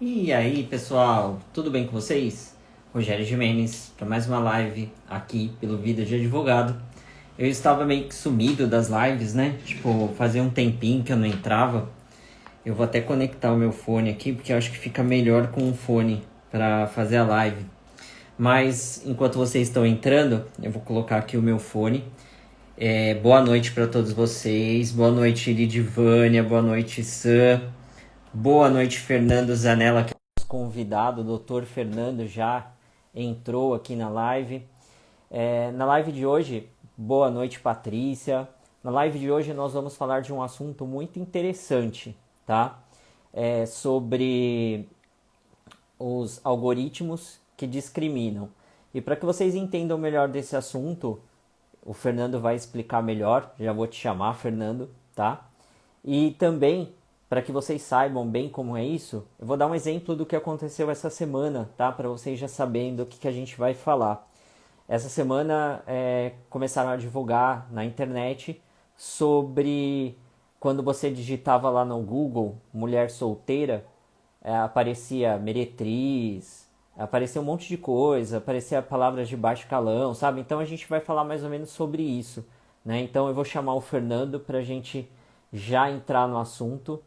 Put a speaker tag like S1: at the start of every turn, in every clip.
S1: E aí, pessoal, tudo bem com vocês? Rogério Gimenez, para mais uma live aqui pelo Vida de Advogado. Eu estava meio que sumido das lives, né? Tipo, fazia um tempinho que eu não entrava. Eu vou até conectar o meu fone aqui, porque eu acho que fica melhor com o fone para fazer a live. Mas, enquanto vocês estão entrando, eu vou colocar aqui o meu fone. Boa noite para todos vocês. Boa noite, Lidivânia. Boa noite, Sam. Boa noite, Fernando Zanella, que é o nosso convidado. O doutor Fernando já entrou aqui na live. Na live de hoje, boa noite, Patrícia. Na live de hoje nós vamos falar de um assunto muito interessante, tá? Sobre os algoritmos que discriminam. E para que vocês entendam melhor desse assunto, o Fernando vai explicar melhor. Já vou te chamar, Fernando, tá? E também, para que vocês saibam bem como é isso, eu vou dar um exemplo do que aconteceu essa semana, tá? Para vocês já saberem do que a gente vai falar. Essa semana começaram a divulgar na internet sobre quando você digitava lá no Google mulher solteira, aparecia meretriz, aparecia um monte de coisa, aparecia palavras de baixo calão, sabe? Então a gente vai falar mais ou menos sobre isso, né? Então eu vou chamar o Fernando para a gente já entrar no assunto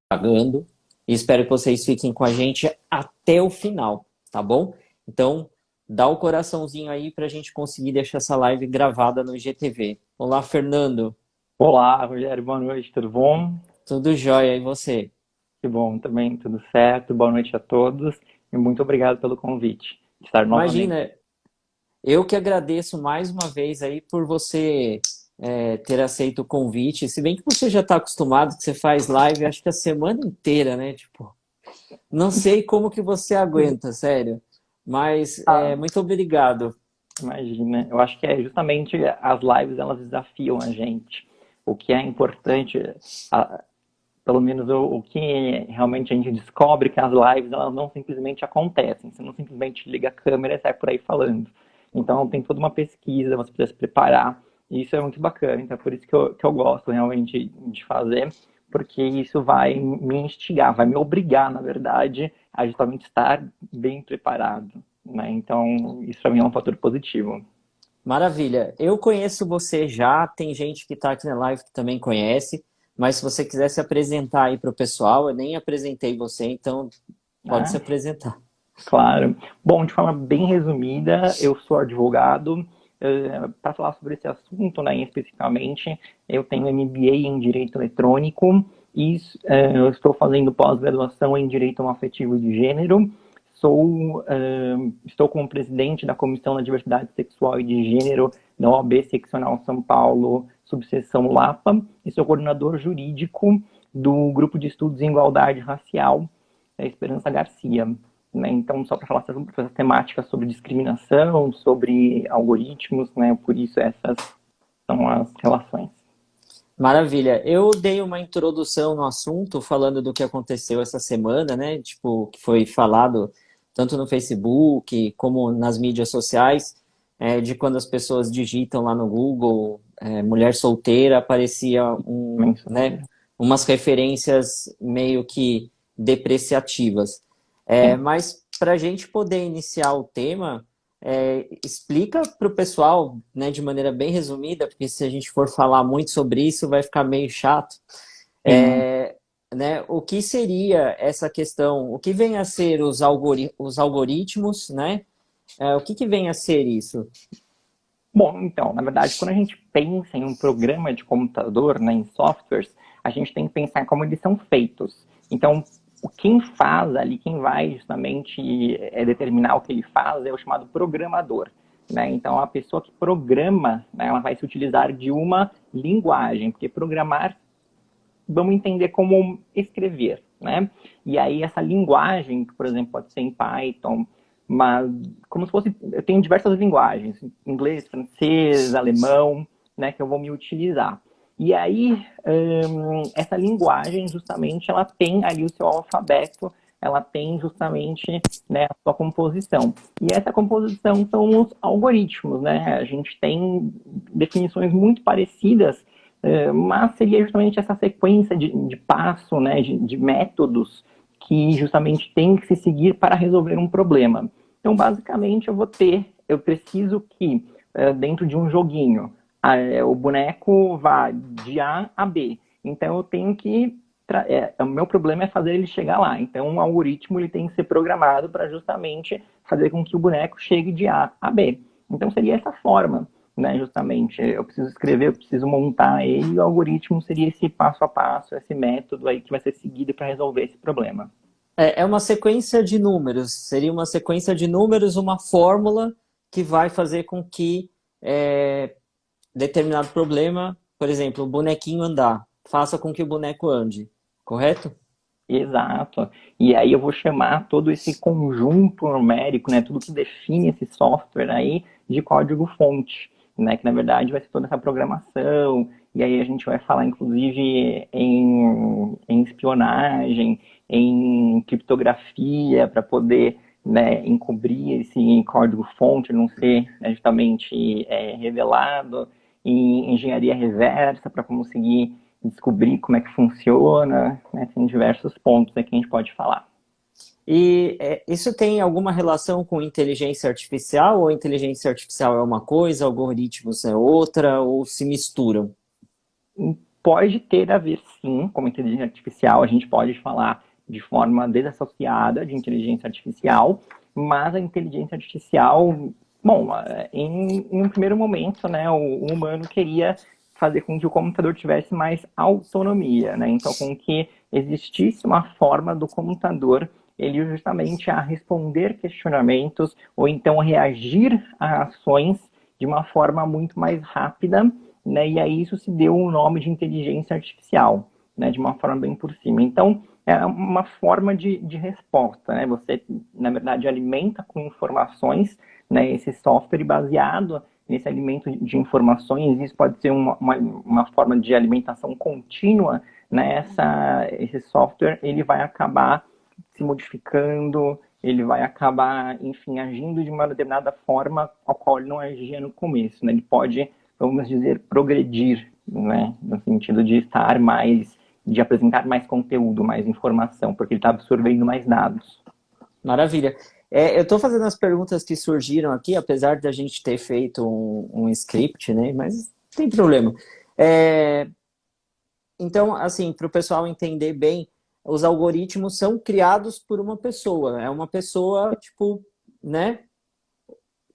S1: pagando. E espero que vocês fiquem com a gente até o final, tá bom? Então, dá o coraçãozinho aí para a gente conseguir deixar essa live gravada no IGTV. Olá, Fernando.
S2: Olá, Rogério, boa noite, tudo bom?
S1: Tudo jóia, e você?
S2: Que bom, também tudo certo, boa noite a todos e muito obrigado pelo convite de estar novamente.
S1: Imagina, eu que agradeço mais uma vez aí por você ter aceito o convite. Se bem que você já está acostumado, que você faz live, acho que a semana inteira, né? Tipo, não sei como que você aguenta, sério. Mas
S2: Ah,
S1: muito obrigado.
S2: imagina, eu acho que é justamente as lives, elas desafiam a gente. O que é importante, a- pelo menos o que realmente a gente descobre que as lives, elas não simplesmente acontecem, você não simplesmente liga a câmera e sai por aí falando. Então tem toda uma pesquisa, você precisa se preparar, e isso é muito bacana, então é por isso que eu gosto realmente de fazer, porque isso vai me instigar, vai me obrigar, na verdade, a justamente estar bem preparado, né? Então isso para mim é um fator positivo.
S1: Maravilha. Eu conheço você já, tem gente que está aqui na live que também conhece, mas se você quiser se apresentar aí para o pessoal, eu nem apresentei você, então pode se
S2: Né?
S1: apresentar.
S2: Claro. Bom, de forma bem resumida, eu sou advogado. Para falar sobre esse assunto, né, especificamente, eu tenho MBA em Direito Eletrônico e eu estou fazendo pós-graduação em Direito Afetivo e de Gênero. Estou como presidente da Comissão da Diversidade Sexual e de Gênero da OAB Seccional São Paulo, subseção Lapa, e sou coordenador jurídico do Grupo de Estudos em Igualdade Racial, Esperança Garcia, né? Então, só para falar sobre essa temática sobre discriminação, sobre algoritmos, né? Por isso essas são as relações.
S1: Maravilha. Eu dei uma introdução no assunto falando do que aconteceu essa semana, né? Tipo, que foi falado tanto no Facebook como nas mídias sociais, de quando as pessoas digitam lá no Google, mulher solteira, aparecia né,
S2: Mensageiro.
S1: umas referências meio que depreciativas.
S2: Sim.
S1: Mas para a gente poder iniciar o tema, explica para o pessoal, né, de maneira bem resumida, porque se a gente for falar muito sobre isso, vai ficar meio chato,
S2: Sim.
S1: é, né, o que seria essa questão, o que vem a ser os algoritmos, né? O que vem a ser isso?
S2: Bom, então, na verdade, quando a gente pensa em um programa de computador, né, em softwares, a gente tem que pensar como eles são feitos. Então, quem faz ali, quem vai justamente determinar o que ele faz é o chamado programador. Né? Então, a pessoa que programa, né, ela vai se utilizar de uma linguagem, porque programar, vamos entender como escrever, né? E aí essa linguagem, por exemplo, pode ser em Python, mas como se fosse, eu tenho diversas linguagens, inglês, francês, alemão, né, que eu vou me utilizar. E aí, essa linguagem, justamente, ela tem ali o seu alfabeto, ela tem justamente, né, a sua composição. E essa composição são os algoritmos, né? A gente tem definições muito parecidas, mas seria justamente essa sequência de passo, né, de métodos que justamente tem que se seguir para resolver um problema. Então, basicamente, eu preciso que, dentro de um joguinho, o boneco vá de A a B. Então, eu tenho que o meu problema é fazer ele chegar lá. Então, um algoritmo ele tem que ser programado para justamente fazer com que o boneco chegue de A a B. Então, seria essa forma, né? Justamente, eu preciso escrever, eu preciso montar ele, e o algoritmo seria esse passo a passo, esse método aí que vai ser seguido para resolver esse problema.
S1: É uma sequência de números. Seria uma sequência de números, uma fórmula que vai fazer com que determinado problema, por exemplo, o bonequinho andar, faça com que o boneco ande, correto?
S2: Exato. E aí eu vou chamar todo esse conjunto numérico, né, tudo que define esse software aí de código-fonte, né, que na verdade vai ser toda essa programação, e aí a gente vai falar inclusive em espionagem, em criptografia, para poder, né, encobrir esse código-fonte, não ser, né, justamente revelado, em engenharia reversa, para conseguir descobrir como é que funciona, né? Tem diversos pontos aqui que a gente pode falar.
S1: E isso tem alguma relação com inteligência artificial? Ou inteligência artificial é uma coisa, algoritmos é outra, ou se misturam?
S2: Pode ter a ver, sim, como inteligência artificial, a gente pode falar de forma desassociada de inteligência artificial, mas a inteligência artificial, bom, em um primeiro momento, né, o humano queria fazer com que o computador tivesse mais autonomia, né? Então, com que existisse uma forma do computador ele justamente a responder questionamentos ou então reagir a ações de uma forma muito mais rápida, né? E aí isso se deu o nome de inteligência artificial, né? De uma forma bem por cima. Então, é uma forma de resposta, né? Você, na verdade, alimenta com informações, né, esse software baseado nesse alimento de informações, isso pode ser uma forma de alimentação contínua, né? Esse software ele vai acabar se modificando, ele vai acabar, enfim, agindo de uma determinada forma ao qual ele não agia no começo, né? Ele pode, vamos dizer, progredir, né? No sentido de estar mais, de apresentar mais conteúdo, mais informação, porque ele está absorvendo mais dados.
S1: Maravilha. Eu estou fazendo as perguntas que surgiram aqui, apesar de a gente ter feito um script, né? Mas não tem problema. Então, assim, para o pessoal entender bem, os algoritmos são criados por uma pessoa. É uma pessoa, tipo, né?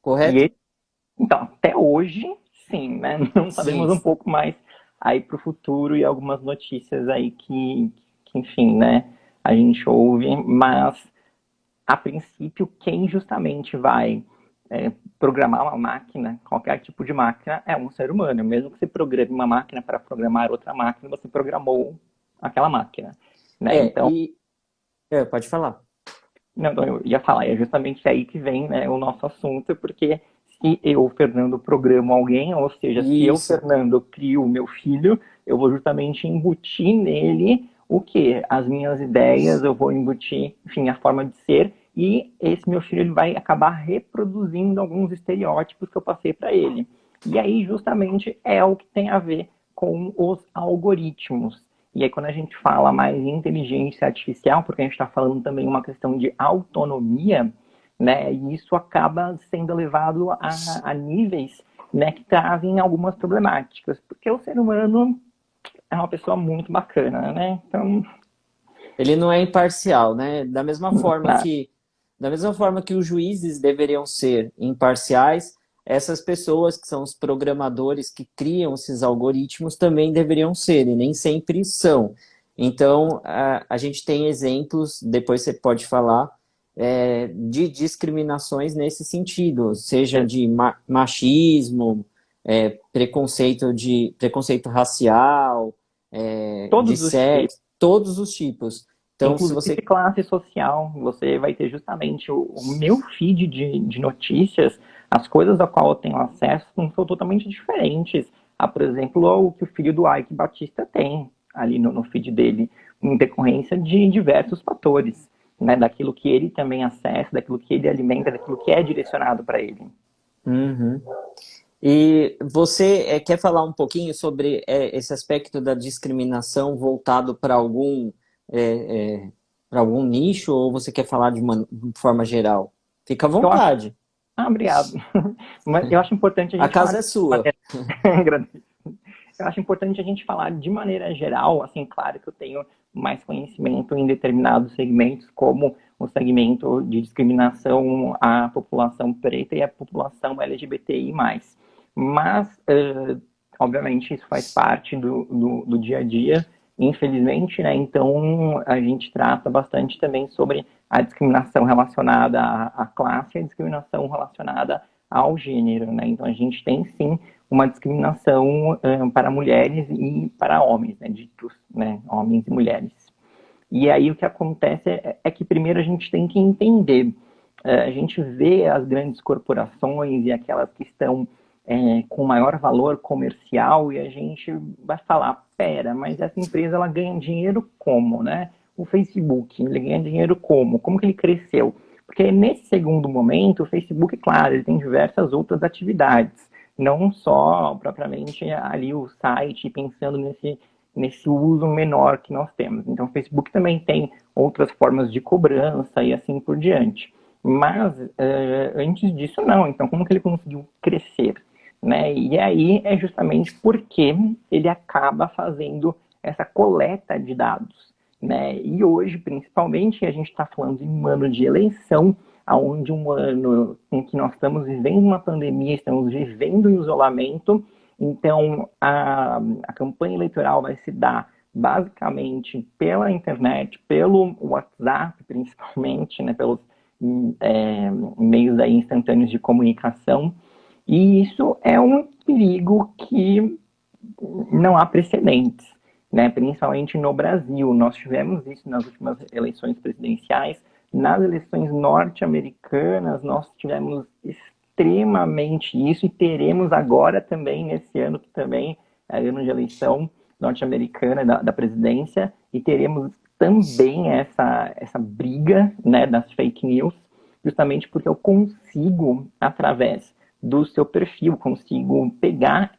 S1: Correto?
S2: E então, até hoje, sim, né? Não
S1: Sim.
S2: sabemos um pouco mais aí para o futuro e algumas notícias aí que, enfim, né? A gente ouve, mas a princípio, quem justamente vai programar uma máquina, qualquer tipo de máquina, é um ser humano. Mesmo que você programe uma máquina para programar outra máquina, você programou aquela máquina, né?
S1: É,
S2: Então,
S1: e... pode falar.
S2: não, eu ia falar, é justamente aí que vem, né, o nosso assunto, porque se eu, Fernando, programo alguém, ou seja, se eu,
S1: Isso.
S2: Fernando, crio o meu filho, eu vou justamente embutir nele o quê? As minhas ideias, eu vou embutir, enfim, a forma de ser, e esse meu filho ele vai acabar reproduzindo alguns estereótipos que eu passei para ele. E aí, justamente, é o que tem a ver com os algoritmos. E aí, quando a gente fala mais em inteligência artificial, porque a gente está falando também uma questão de autonomia, né? E isso acaba sendo levado a níveis, né, que trazem algumas problemáticas, porque o ser humano é uma pessoa muito bacana, né? Então,
S1: Ele não é imparcial, né?
S2: na-
S1: Da mesma forma que os juízes deveriam ser imparciais, essas pessoas que são os programadores que criam esses algoritmos também deveriam ser, e nem sempre são. Então, a gente tem exemplos, depois você pode falar, de discriminações nesse sentido, seja de machismo, preconceito racial, de
S2: todos os tipos,
S1: sexo, todos os tipos. Então, se
S2: inclusive
S1: você.
S2: classe social, você vai ter justamente o meu feed de notícias, as coisas a qual eu tenho acesso são totalmente diferentes. Por exemplo, o que o filho do Ike Batista tem ali no feed dele, em decorrência de diversos fatores, né? Daquilo que ele também acessa, daquilo que ele alimenta, daquilo que é direcionado para ele.
S1: Uhum. E você quer falar um pouquinho sobre esse aspecto da discriminação voltado para algum para algum nicho ou você quer falar de uma forma geral? Fica à
S2: Eu acho...
S1: vontade.
S2: Obrigado. Mas eu acho importante a
S1: A
S2: gente falar
S1: casa
S2: de
S1: é sua.
S2: maneira... Agradeço. Eu acho importante a gente falar de maneira geral, assim, claro que eu tenho mais conhecimento em determinados segmentos, como o segmento de discriminação à população preta e à população LGBTI+. Mas, obviamente, isso faz parte do dia a dia, infelizmente, né? Então, a gente trata bastante também sobre a discriminação relacionada à classe e a discriminação relacionada ao gênero, né? Então, a gente tem, sim, uma discriminação para mulheres e para homens, né, ditos, né, homens e mulheres. E aí o que acontece é que primeiro a gente tem que entender, a gente vê as grandes corporações e aquelas que estão com maior valor comercial e a gente vai falar, pera, mas essa empresa ela ganha dinheiro como, né? O Facebook, ele ganha dinheiro como? Como que ele cresceu? Porque nesse segundo momento, o Facebook, claro, ele tem diversas outras atividades, não só propriamente ali o site, pensando nesse uso menor que nós temos. Então, o Facebook também tem outras formas de cobrança e assim por diante. Mas, antes disso, não. Então, como que ele conseguiu crescer? Né? E aí é justamente porque ele acaba fazendo essa coleta de dados. Né? E hoje, principalmente, a gente está falando de um ano de eleição, onde um ano em que nós estamos vivendo uma pandemia, estamos vivendo um isolamento, então a campanha eleitoral vai se dar basicamente pela internet, pelo WhatsApp, principalmente, né, pelos meios aí instantâneos de comunicação, e isso é um perigo que não há precedentes, né? Principalmente no Brasil. Nós tivemos isso nas últimas eleições presidenciais. Nas eleições norte-americanas, nós tivemos extremamente isso e teremos agora também, nesse ano, que também é ano de eleição norte-americana da presidência, e teremos também essa briga, né, das fake news, justamente porque eu consigo, através do seu perfil, consigo pegar,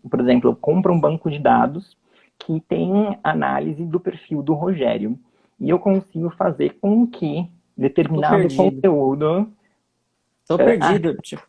S2: por exemplo, eu compro um banco de dados que tem análise do perfil do Rogério. E eu consigo fazer com que
S1: Tô
S2: determinado
S1: perdido.
S2: conteúdo.
S1: Tô perdido. Tipo,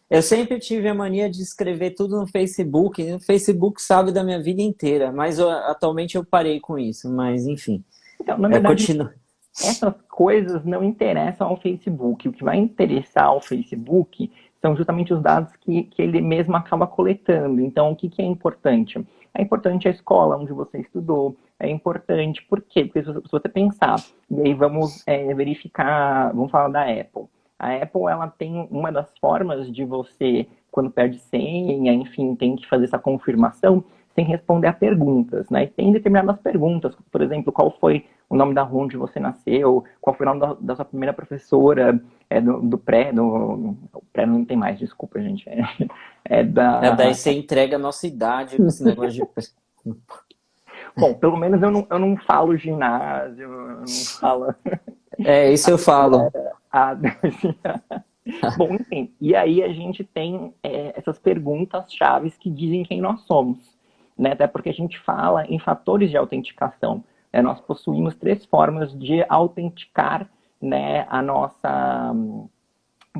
S1: eu sempre tive a mania de escrever tudo no Facebook. E o Facebook sabe da minha vida inteira, mas atualmente eu parei com isso. Mas enfim,
S2: Então, na verdade,
S1: continuo.
S2: essas coisas não interessam ao Facebook. O que vai interessar ao Facebook são justamente os dados que ele mesmo acaba coletando. Então, o que é importante? É importante a escola onde você estudou. É importante, por quê? Porque se você pensar, e aí vamos verificar, vamos falar da Apple. A Apple, ela tem uma das formas de você, quando perde senha, enfim, tem que fazer essa confirmação, sem responder a perguntas, né? E tem determinadas perguntas, por exemplo, qual foi o nome da rua onde você nasceu, qual foi o nome da sua primeira professora, do pré, o pré não tem mais, desculpa, gente,
S1: Daí
S2: da...
S1: você entrega a nossa idade com esse negócio de.
S2: Bom, pelo menos eu não falo ginásio, eu não falo...
S1: É, isso eu falo.
S2: a- Bom, enfim, e aí a gente tem essas perguntas chaves que dizem quem nós somos, né? Até porque a gente fala em fatores de autenticação. Nós possuímos três formas de autenticar, né, a nossa,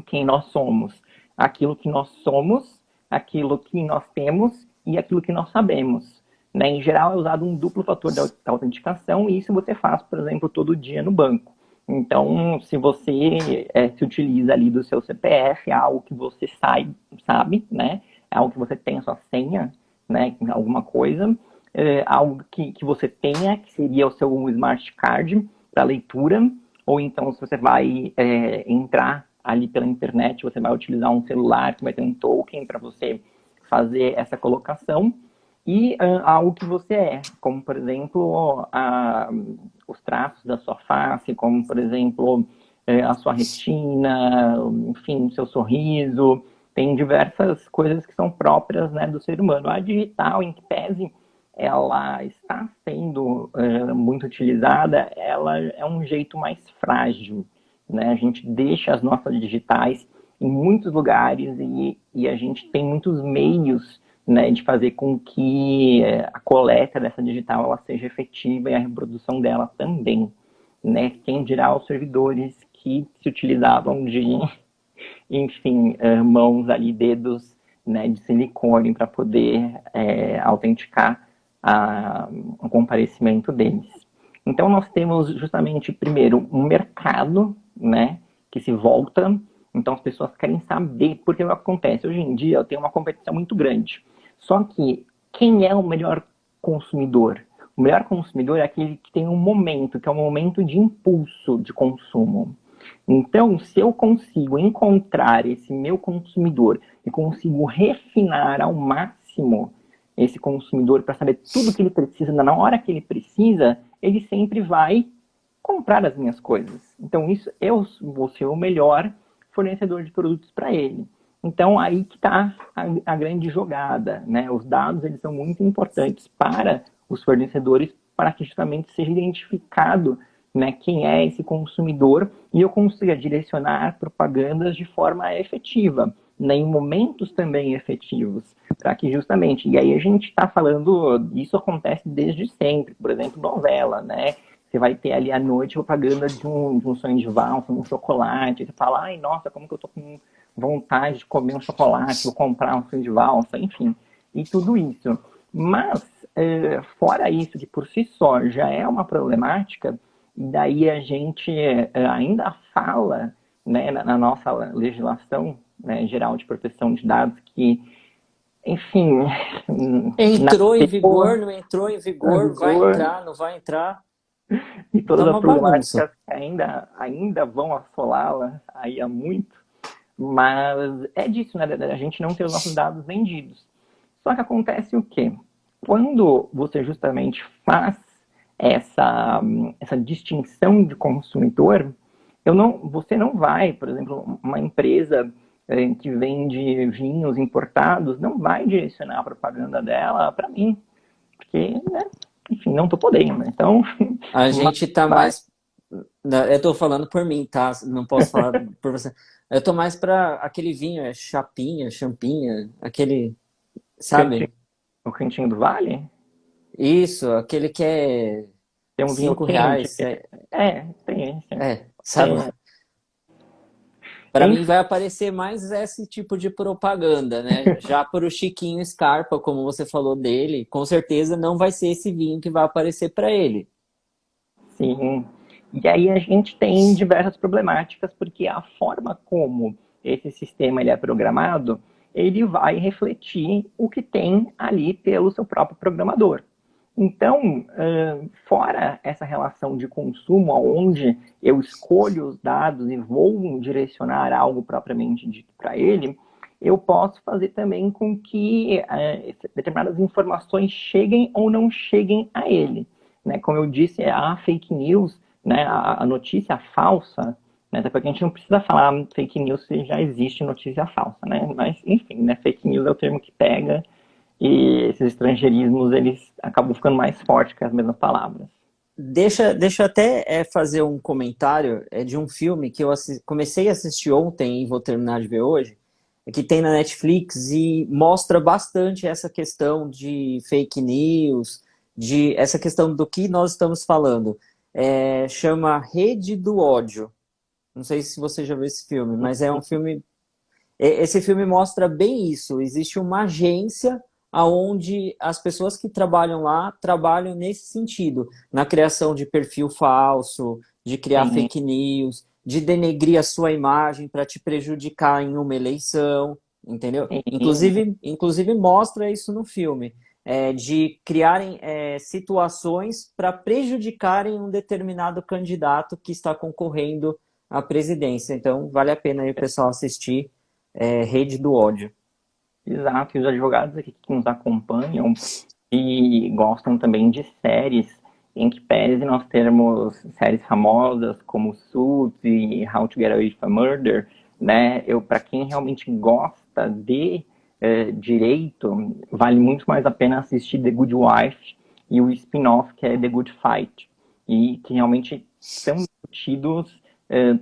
S2: quem nós somos. Aquilo que nós somos, aquilo que nós temos e aquilo que nós sabemos. Né? Em geral, é usado um duplo fator de autenticação e isso você faz, por exemplo, todo dia no banco. Então, se você se utiliza ali do seu CPF, é algo que você sabe, né? É algo que você tem a sua senha, né? Alguma coisa. Algo que você tenha, que seria o seu smart card para leitura. Ou então, se você vai entrar ali pela internet, você vai utilizar um celular que vai ter um token para você fazer essa colocação. E algo que você é, como, por exemplo, os traços da sua face, como, por exemplo, a sua retina, enfim, o seu sorriso. Tem diversas coisas que são próprias, né, do ser humano. A digital, em que pese ela está sendo muito utilizada, ela é um jeito mais frágil, né? A gente deixa as nossas digitais em muitos lugares e a gente tem muitos meios, né, de fazer com que a coleta dessa digital ela seja efetiva e a reprodução dela também. né? Quem dirá os servidores que se utilizavam de, enfim, mãos ali, dedos, né, de silicone para poder autenticar o comparecimento deles. Então, nós temos justamente, primeiro, um mercado, né, que se volta. Então, as pessoas querem saber, porque o que acontece? Hoje em dia, tem uma competição muito grande. Só que, quem é o melhor consumidor? O melhor consumidor é aquele que tem um momento, que é um momento de impulso de consumo. Então, se eu consigo encontrar esse meu consumidor e consigo refinar ao máximo esse consumidor para saber tudo que ele precisa na hora que ele precisa, ele sempre vai comprar as minhas coisas. Então, isso eu vou ser o melhor fornecedor de produtos para ele. Então, aí que está a grande jogada, né? Os dados, eles são muito importantes para os fornecedores, para que justamente seja identificado, né, quem é esse consumidor e eu consiga direcionar propagandas de forma efetiva, né, em momentos também efetivos, para que justamente, e aí a gente está falando, isso acontece desde sempre, por exemplo, novela, né? Você vai ter ali à noite propaganda de um sonho de valsa, um chocolate, você fala, ai, nossa, como que eu tô com vontade de comer um chocolate, vou comprar um sonho de valsa, enfim, e tudo isso. Mas, fora isso, que por si só já é uma problemática, e daí a gente ainda fala, né, na nossa legislação, né, geral de proteção de dados que, enfim,
S1: Entrou em
S2: nasceu
S1: vigor, não entrou em
S2: em
S1: vigor, vai
S2: vigor
S1: entrar, não vai entrar,
S2: e
S1: tá
S2: todas as
S1: uma bagunça.
S2: problemáticas que ainda vão assolá-la aí há muito, mas é disso, né, a gente não ter os nossos dados vendidos. Só que acontece o quê? Quando você justamente faz essa distinção de consumidor, você não vai, por exemplo, uma empresa que vende vinhos importados, não vai direcionar a propaganda dela para mim, porque, né, enfim, não estou podendo. Né? Então,
S1: A gente tá
S2: vai.
S1: mais. Eu tô falando por mim, tá? Não posso falar por você. Eu tô mais pra aquele vinho, é chapinha, champinha, aquele,
S2: Cantinho,
S1: sabe?
S2: o Cantinho do Vale
S1: Isso, aquele que é
S2: tem um vinho quente.
S1: R$ 5.
S2: Tem esse.
S1: Sabe?
S2: É,
S1: Para mim
S2: enfim,
S1: vai aparecer mais esse tipo de propaganda, né? Já para o Chiquinho Scarpa, como você falou dele, com certeza não vai ser esse vinho que vai aparecer para ele.
S2: sim. E aí a gente tem diversas problemáticas, porque a forma como esse sistema ele é programado, ele vai refletir o que tem ali pelo seu próprio programador. Então, fora essa relação de consumo, onde eu escolho os dados e vou direcionar algo propriamente dito para ele, eu posso fazer também com que determinadas informações cheguem ou não cheguem a ele. Né? Como eu disse, a fake news, né? a notícia falsa, né? Até porque a gente não precisa falar fake news se já existe notícia falsa, né? Mas, enfim, né? Fake news é o termo que pega e esses estrangeirismos, eles acabam ficando mais fortes que as mesmas palavras.
S1: Deixa eu até fazer um comentário de um filme que eu comecei a assistir ontem e vou terminar de ver hoje, que tem na Netflix e mostra bastante essa questão de fake news, de essa questão do que nós estamos falando. Chama Rede do Ódio. Não sei se você já viu esse filme, mas é um filme. Esse filme mostra bem isso. Existe uma agência aonde as pessoas que trabalham lá trabalham nesse sentido, na criação de perfil falso, de criar
S2: Sim,
S1: fake news, de denegrir a sua imagem para te prejudicar em uma eleição, entendeu?
S2: sim,
S1: Inclusive mostra isso no filme, de criarem situações para prejudicarem um determinado candidato que está concorrendo à presidência. Então, vale a pena aí o pessoal assistir. Rede do Ódio.
S2: exato. E os advogados aqui que nos acompanham e gostam também de séries, em que pese nós termos séries famosas como Suits e How to Get Away with a Murder, né? Para quem realmente gosta de direito, vale muito mais a pena assistir The Good Wife e o spin-off que é The Good Fight, e que realmente são discutidos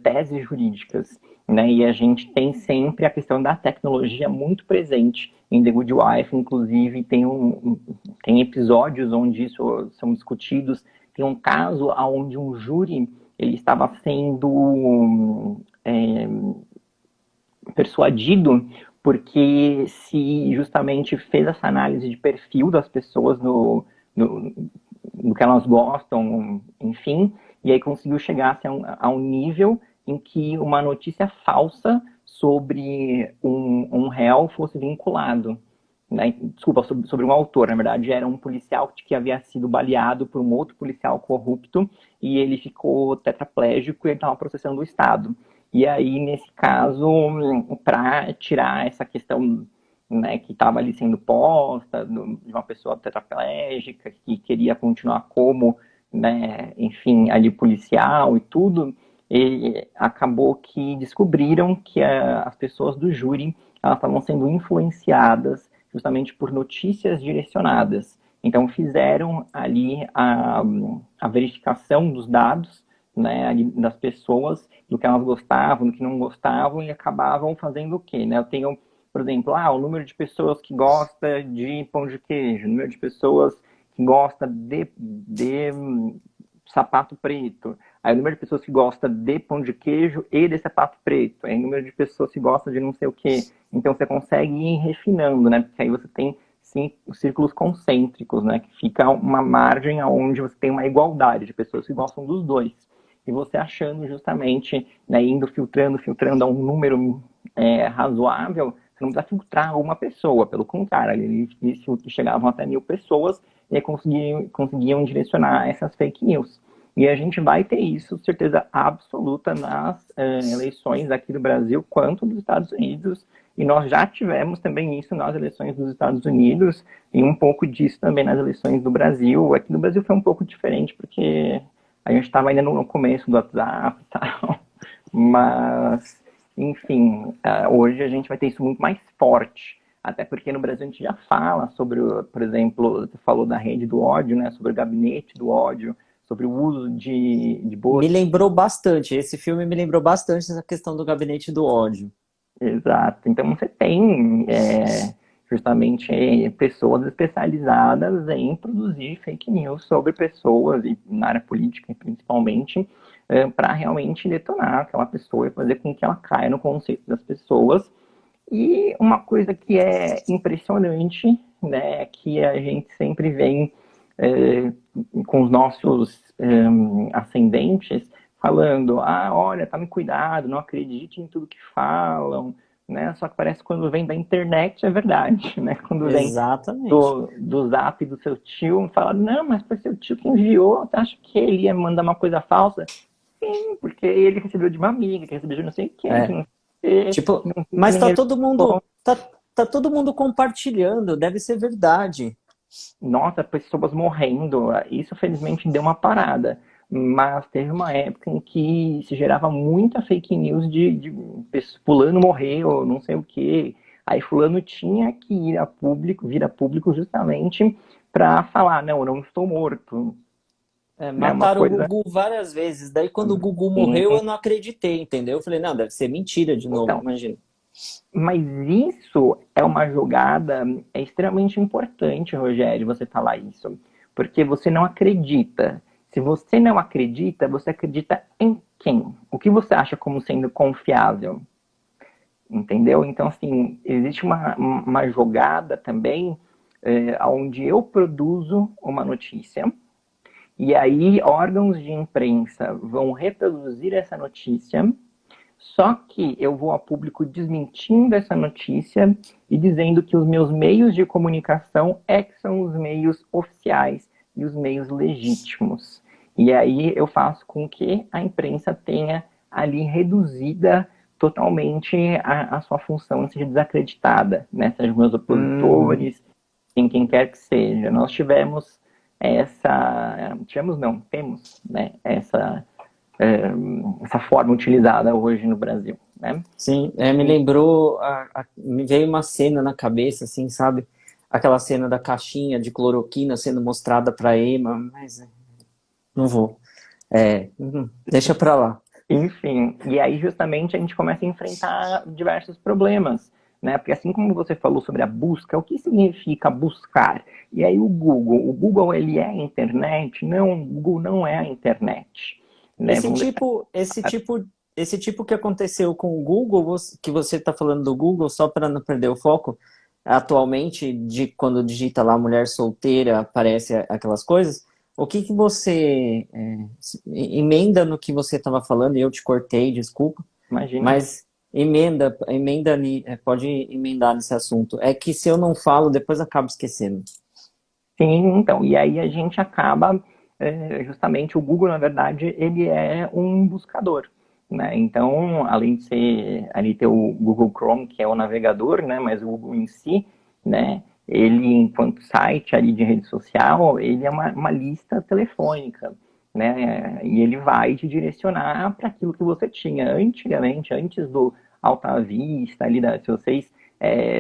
S2: teses jurídicas. Né? E a gente tem sempre a questão da tecnologia muito presente em The Good Wife, inclusive tem episódios onde isso são discutidos. Tem um caso onde um júri ele estava sendo persuadido porque se justamente fez essa análise de perfil das pessoas no que elas gostam, enfim, e aí conseguiu chegar assim, a um nível em que uma notícia falsa sobre um réu fosse vinculado. Né? Desculpa, sobre um autor, na verdade era um policial que havia sido baleado por um outro policial corrupto e ele ficou tetraplégico e ele estava processando o Estado. E aí, nesse caso, para tirar essa questão, né, que estava ali sendo posta de uma pessoa tetraplégica que queria continuar como, né, enfim, ali policial e tudo, e acabou que descobriram que as pessoas do júri elas estavam sendo influenciadas justamente por notícias direcionadas. Então fizeram ali a verificação dos dados, né, das pessoas, do que elas gostavam, do que não gostavam, e acabavam fazendo o quê? Né? Eu tenho, por exemplo, o número de pessoas que gosta de pão de queijo, o número de pessoas que gosta de sapato preto, aí o número de pessoas que gosta de pão de queijo e de sapato preto, aí o número de pessoas que gosta de não sei o quê. Então você consegue ir refinando, né? Porque aí você tem sim os círculos concêntricos, né? Que fica uma margem onde você tem uma igualdade de pessoas que gostam dos dois. E você achando justamente, né, indo filtrando a um número razoável, você não precisa filtrar uma pessoa, pelo contrário, eles chegavam até 1.000 pessoas e conseguiam direcionar essas fake news. E a gente vai ter isso, certeza absoluta, nas eleições aqui do Brasil quanto dos Estados Unidos. E nós já tivemos também isso nas eleições dos Estados Unidos e um pouco disso também nas eleições do Brasil. Aqui no Brasil foi um pouco diferente, porque a gente estava ainda no começo do WhatsApp e tal. Mas, enfim, hoje a gente vai ter isso muito mais forte. Até porque no Brasil a gente já fala sobre, por exemplo, você falou da rede do ódio, né? Sobre o gabinete do ódio, sobre o uso de
S1: Me
S2: boas.
S1: lembrou bastante, esse filme me lembrou bastante essa questão do gabinete do ódio.
S2: Exato. Então você tem justamente pessoas especializadas em produzir fake news sobre pessoas, e na área política principalmente, para realmente detonar aquela pessoa e fazer com que ela caia no conceito das pessoas. E uma coisa que é impressionante, né, que a gente sempre vem com os nossos ascendentes falando, olha, tome cuidado, não acredite em tudo que falam, né? Só que parece que quando vem da internet é verdade, né? Quando vem
S1: Exatamente.
S2: do zap do seu tio, fala, não, mas foi seu tio que enviou, você acha que ele ia mandar uma coisa falsa? Sim, porque ele recebeu de uma amiga, que recebeu de não sei quem, que
S1: É.
S2: não sei,
S1: Tipo,
S2: não
S1: mas
S2: nem
S1: tá
S2: ele.
S1: todo mundo, tá todo mundo compartilhando, deve ser verdade.
S2: Nossa, pessoas morrendo. Isso, felizmente, deu uma parada. Mas teve uma época em que se gerava muita fake news de fulano morreu, não sei o quê. Aí fulano tinha que vir a público justamente para falar, não, eu não estou morto.
S1: É,
S2: Né? Uma
S1: mataram o
S2: coisa
S1: Gugu várias vezes. Daí, quando o Gugu
S2: assim.
S1: morreu, eu não acreditei, entendeu? Eu falei, não, deve ser mentira de novo,
S2: Então,
S1: imagina.
S2: mas isso é uma jogada extremamente importante, Rogério, você falar isso. Porque você não acredita. Se você não acredita, você acredita em quem? O que você acha como sendo confiável? Entendeu? Então, assim, existe uma jogada também onde eu produzo uma notícia e aí órgãos de imprensa vão reproduzir essa notícia, só que eu vou a público desmentindo essa notícia e dizendo que os meus meios de comunicação que são os meios oficiais e os meios legítimos. E aí eu faço com que a imprensa tenha ali reduzida totalmente a sua função, seja desacreditada, né? Sejam meus
S1: Uhum.
S2: opositores, quem quer que seja. Nós temos, né, essa forma utilizada hoje no Brasil, né?
S1: Sim, me lembrou, me veio uma cena na cabeça, assim, sabe? Aquela cena da caixinha de cloroquina sendo mostrada pra Emma, mas não vou. Deixa pra lá.
S2: Enfim, e aí justamente a gente começa a enfrentar diversos problemas, né? Porque assim como você falou sobre a busca, o que significa buscar? E aí o Google ele é a internet? Não, o Google não é a internet. né?
S1: Esse tipo, esse tipo, esse tipo que aconteceu com o Google, que você está falando do Google, só para não perder o foco, atualmente, de quando digita lá mulher solteira, aparece aquelas coisas. O que que você emenda no que você estava falando? E eu te cortei, desculpa,
S2: Imagina.
S1: mas emenda ali, pode emendar nesse assunto. É que se eu não falo, depois eu acabo esquecendo.
S2: Sim, então, e aí a gente acaba, justamente, o Google, na verdade, ele é um buscador, né? Então, além de ser, ali ter o Google Chrome, que é o navegador, né? Mas o Google em si, né? Ele, enquanto site ali de rede social, ele é uma lista telefônica, né? E ele vai te direcionar para aquilo que você tinha antigamente, antes do Alta Vista, ali se vocês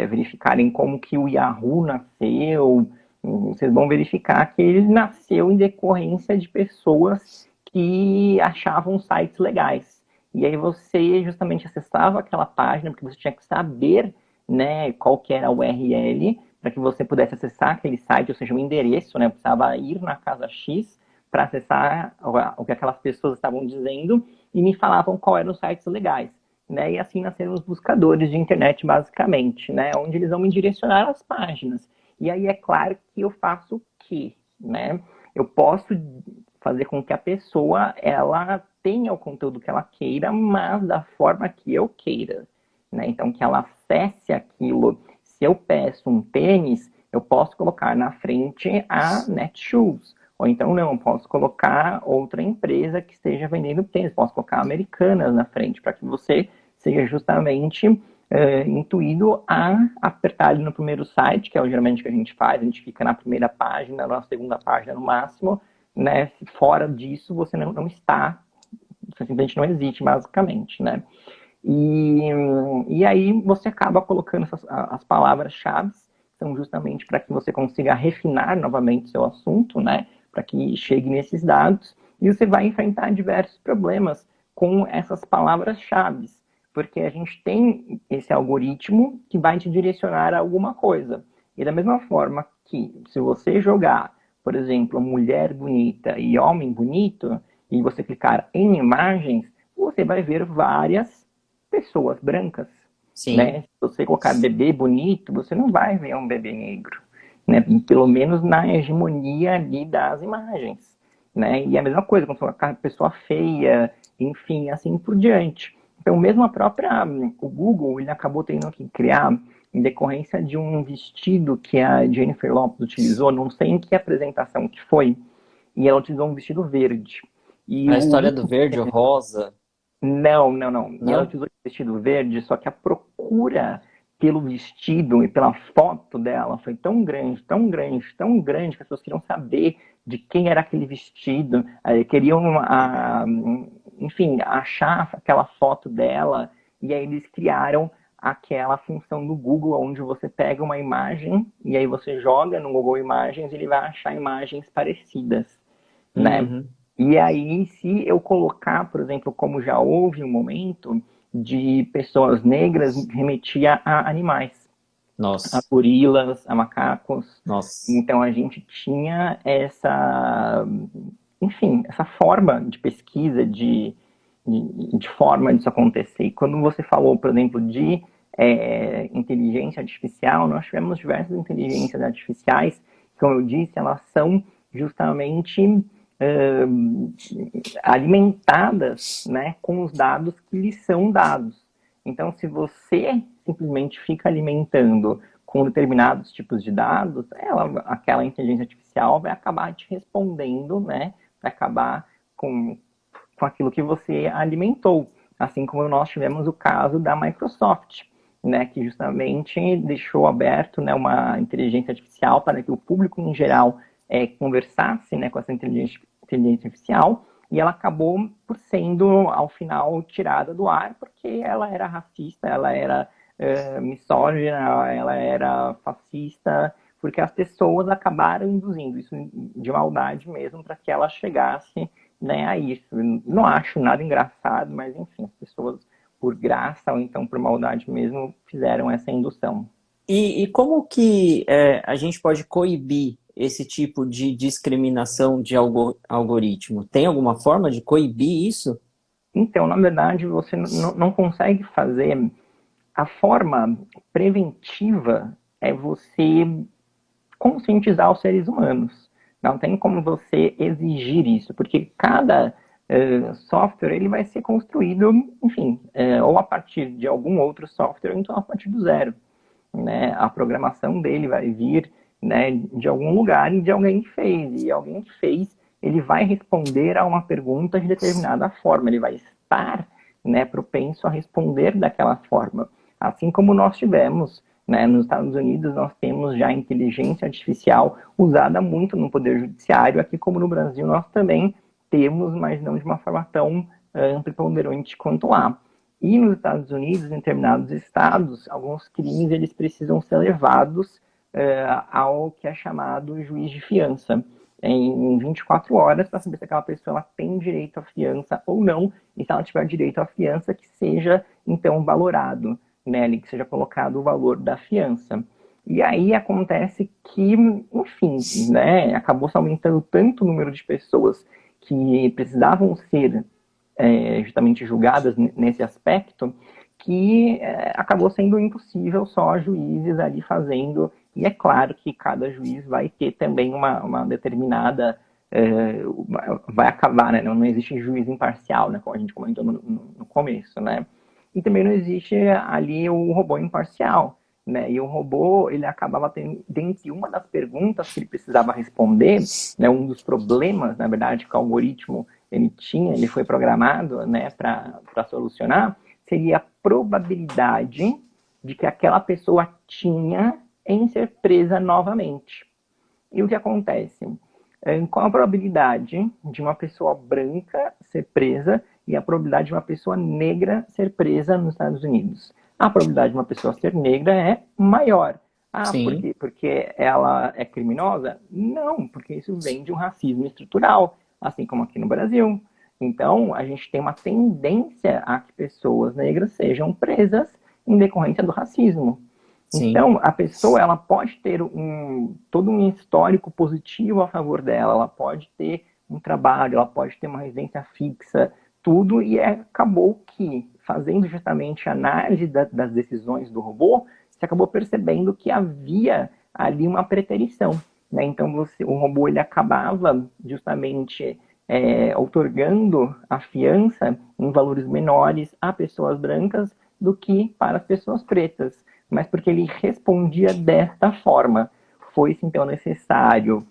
S2: verificarem como que o Yahoo nasceu, vocês vão verificar que ele nasceu em decorrência de pessoas que achavam sites legais. E aí você justamente acessava aquela página porque você tinha que saber, né, qual que era a URL para que você pudesse acessar aquele site, ou seja, o endereço, né, precisava ir na casa X para acessar o que aquelas pessoas estavam dizendo e me falavam qual eram os sites legais. Né? E assim nasceram os buscadores de internet, basicamente, né? Onde eles vão me direcionar às páginas. E aí é claro que eu faço o quê? Né? Eu posso fazer com que a pessoa ela tenha o conteúdo que ela queira, mas da forma que eu queira. Né? Então, que ela acesse aquilo. Se eu peço um tênis, eu posso colocar na frente a Netshoes. Ou então não, posso colocar outra empresa que esteja vendendo tênis, posso colocar Americanas na frente, para que você seja justamente intuído a apertar ali no primeiro site, que é o geralmente que a gente faz, a gente fica na primeira página, na segunda página no máximo, né? Fora disso, você não está, você simplesmente não existe, basicamente, né? E, e aí você acaba colocando as palavras-chave, são justamente para que você consiga refinar novamente seu assunto, né? Para que chegue nesses dados, e você vai enfrentar diversos problemas com essas palavras-chave, porque a gente tem esse algoritmo que vai te direcionar a alguma coisa. E da mesma forma que se você jogar, por exemplo, mulher bonita e homem bonito, e você clicar em imagens, você vai ver várias pessoas brancas,
S1: Sim.
S2: né? Se você colocar bebê bonito, você não vai ver um bebê negro, né? Pelo menos na hegemonia ali das imagens, né? E a mesma coisa quando você colocar pessoa feia, enfim, assim por diante. Então, mesmo o Google, ele acabou tendo que criar, em decorrência de um vestido que a Jennifer Lopez utilizou, não sei em que apresentação que foi, e ela utilizou um vestido verde. E
S1: A
S2: o
S1: história do verde, o rosa,
S2: não, não, não. E ela
S1: não?
S2: utilizou o vestido verde, só que a procura pelo vestido e pela foto dela foi tão grande, tão grande, tão grande, que as pessoas queriam saber de quem era aquele vestido, queriam, enfim, achar aquela foto dela, e aí eles criaram aquela função do Google, onde você pega uma imagem e aí você joga no Google Imagens e ele vai achar imagens parecidas, né?
S1: Uhum.
S2: E aí, se eu colocar, por exemplo, como já houve um momento de pessoas negras remetia a animais, a
S1: Nossa,
S2: gorilas, a macacos.
S1: nossa.
S2: Então a gente tinha essa, enfim, essa forma de pesquisa, de forma disso acontecer. E quando você falou, por exemplo, de inteligência artificial, nós tivemos diversas inteligências artificiais, como eu disse, elas são justamente alimentadas, né, com os dados que lhes são dados. Então, se você simplesmente fica alimentando com determinados tipos de dados, aquela inteligência artificial vai acabar te respondendo, né? Vai acabar com aquilo que você alimentou. Assim como nós tivemos o caso da Microsoft, né? Que justamente deixou aberto, né, uma inteligência artificial para que o público em geral conversasse, né, com essa inteligência artificial, e ela acabou por sendo, ao final, tirada do ar, porque ela era racista, ela era misógina, ela era fascista, porque as pessoas acabaram induzindo isso de maldade mesmo para que ela chegasse, né, a isso. Não acho nada engraçado, mas enfim, as pessoas, por graça ou então por maldade mesmo, fizeram essa indução.
S1: E como que a gente pode coibir esse tipo de discriminação de algoritmo? Tem alguma forma de coibir isso?
S2: Então, na verdade, você não consegue fazer. A forma preventiva é você conscientizar os seres humanos. Não tem como você exigir isso, porque cada software ele vai ser construído, enfim, ou a partir de algum outro software, ou então a partir do zero. Né? A programação dele vai vir, né, de algum lugar e de alguém que fez. E alguém que fez, ele vai responder a uma pergunta de determinada forma. Ele vai estar, né, propenso a responder daquela forma. Assim como nós tivemos, né, nos Estados Unidos, nós temos já a inteligência artificial usada muito no Poder Judiciário. Aqui, como no Brasil, nós também temos, mas não de uma forma tão ampla e ponderante quanto lá. E nos Estados Unidos, em determinados estados, alguns crimes eles precisam ser levados ao que é chamado juiz de fiança em 24 horas para saber se aquela pessoa ela tem direito à fiança ou não, e se ela tiver direito à fiança, que seja então valorado, né, que seja colocado o valor da fiança. E aí acontece que, enfim, né, acabou se aumentando tanto o número de pessoas que precisavam ser justamente julgadas nesse aspecto, que acabou sendo impossível só juízes ali fazendo, e é claro que cada juiz vai ter também uma determinada, vai acabar, né? Não existe juiz imparcial, né? Como a gente comentou no começo, né? E também não existe ali o robô imparcial, né? E o robô, ele acabava tendo, dentre uma das perguntas que ele precisava responder, né, um dos problemas, na verdade, que o algoritmo ele foi programado, né, para solucionar, seria a probabilidade de que aquela pessoa tinha em ser presa novamente. E o que acontece? Qual a probabilidade de uma pessoa branca ser presa e a probabilidade de uma pessoa negra ser presa nos Estados Unidos? A probabilidade de uma pessoa ser negra é maior. Ah, por
S1: Sim.
S2: quê? Porque ela é criminosa? Não, porque isso vem de um racismo estrutural, assim como aqui no Brasil. Então, a gente tem uma tendência a que pessoas negras sejam presas em decorrência do racismo.
S1: Sim.
S2: Então, a pessoa ela pode ter todo um histórico positivo a favor dela, ela pode ter um trabalho, ela pode ter uma residência fixa, tudo, e acabou que, fazendo justamente a análise das decisões do robô, você acabou percebendo que havia ali uma preterição. Né? Então, o robô ele acabava justamente outorgando a fiança em valores menores a pessoas brancas do que para as pessoas pretas, mas porque ele respondia desta forma. Foi-se então necessário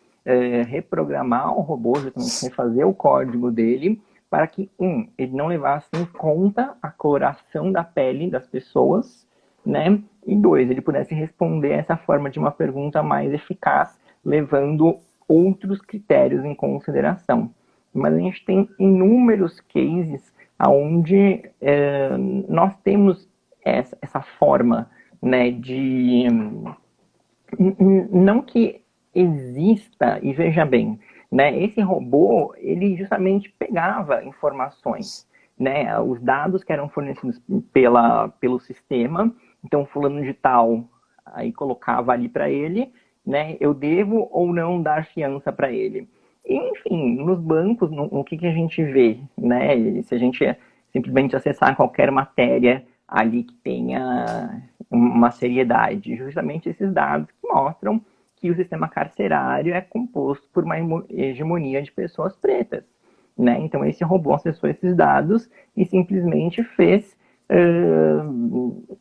S2: reprogramar o robô, justamente refazer o código dele, para que, ele não levasse em conta a coloração da pele das pessoas, né? E dois, ele pudesse responder essa forma de uma pergunta mais eficaz, levando outros critérios em consideração. Mas a gente tem inúmeros cases onde nós temos essa forma, né, de não que exista, e veja bem, né, esse robô, ele justamente pegava informações, né, os dados que eram fornecidos pelo sistema, então fulano de tal, aí colocava ali para ele, né, eu devo ou não dar fiança para ele. E, enfim, nos bancos, no que a gente vê, né, se a gente simplesmente acessar qualquer matéria ali que tenha uma seriedade, justamente esses dados que mostram que o sistema carcerário é composto por uma hegemonia de pessoas pretas. Né? Então, esse robô acessou esses dados e simplesmente fez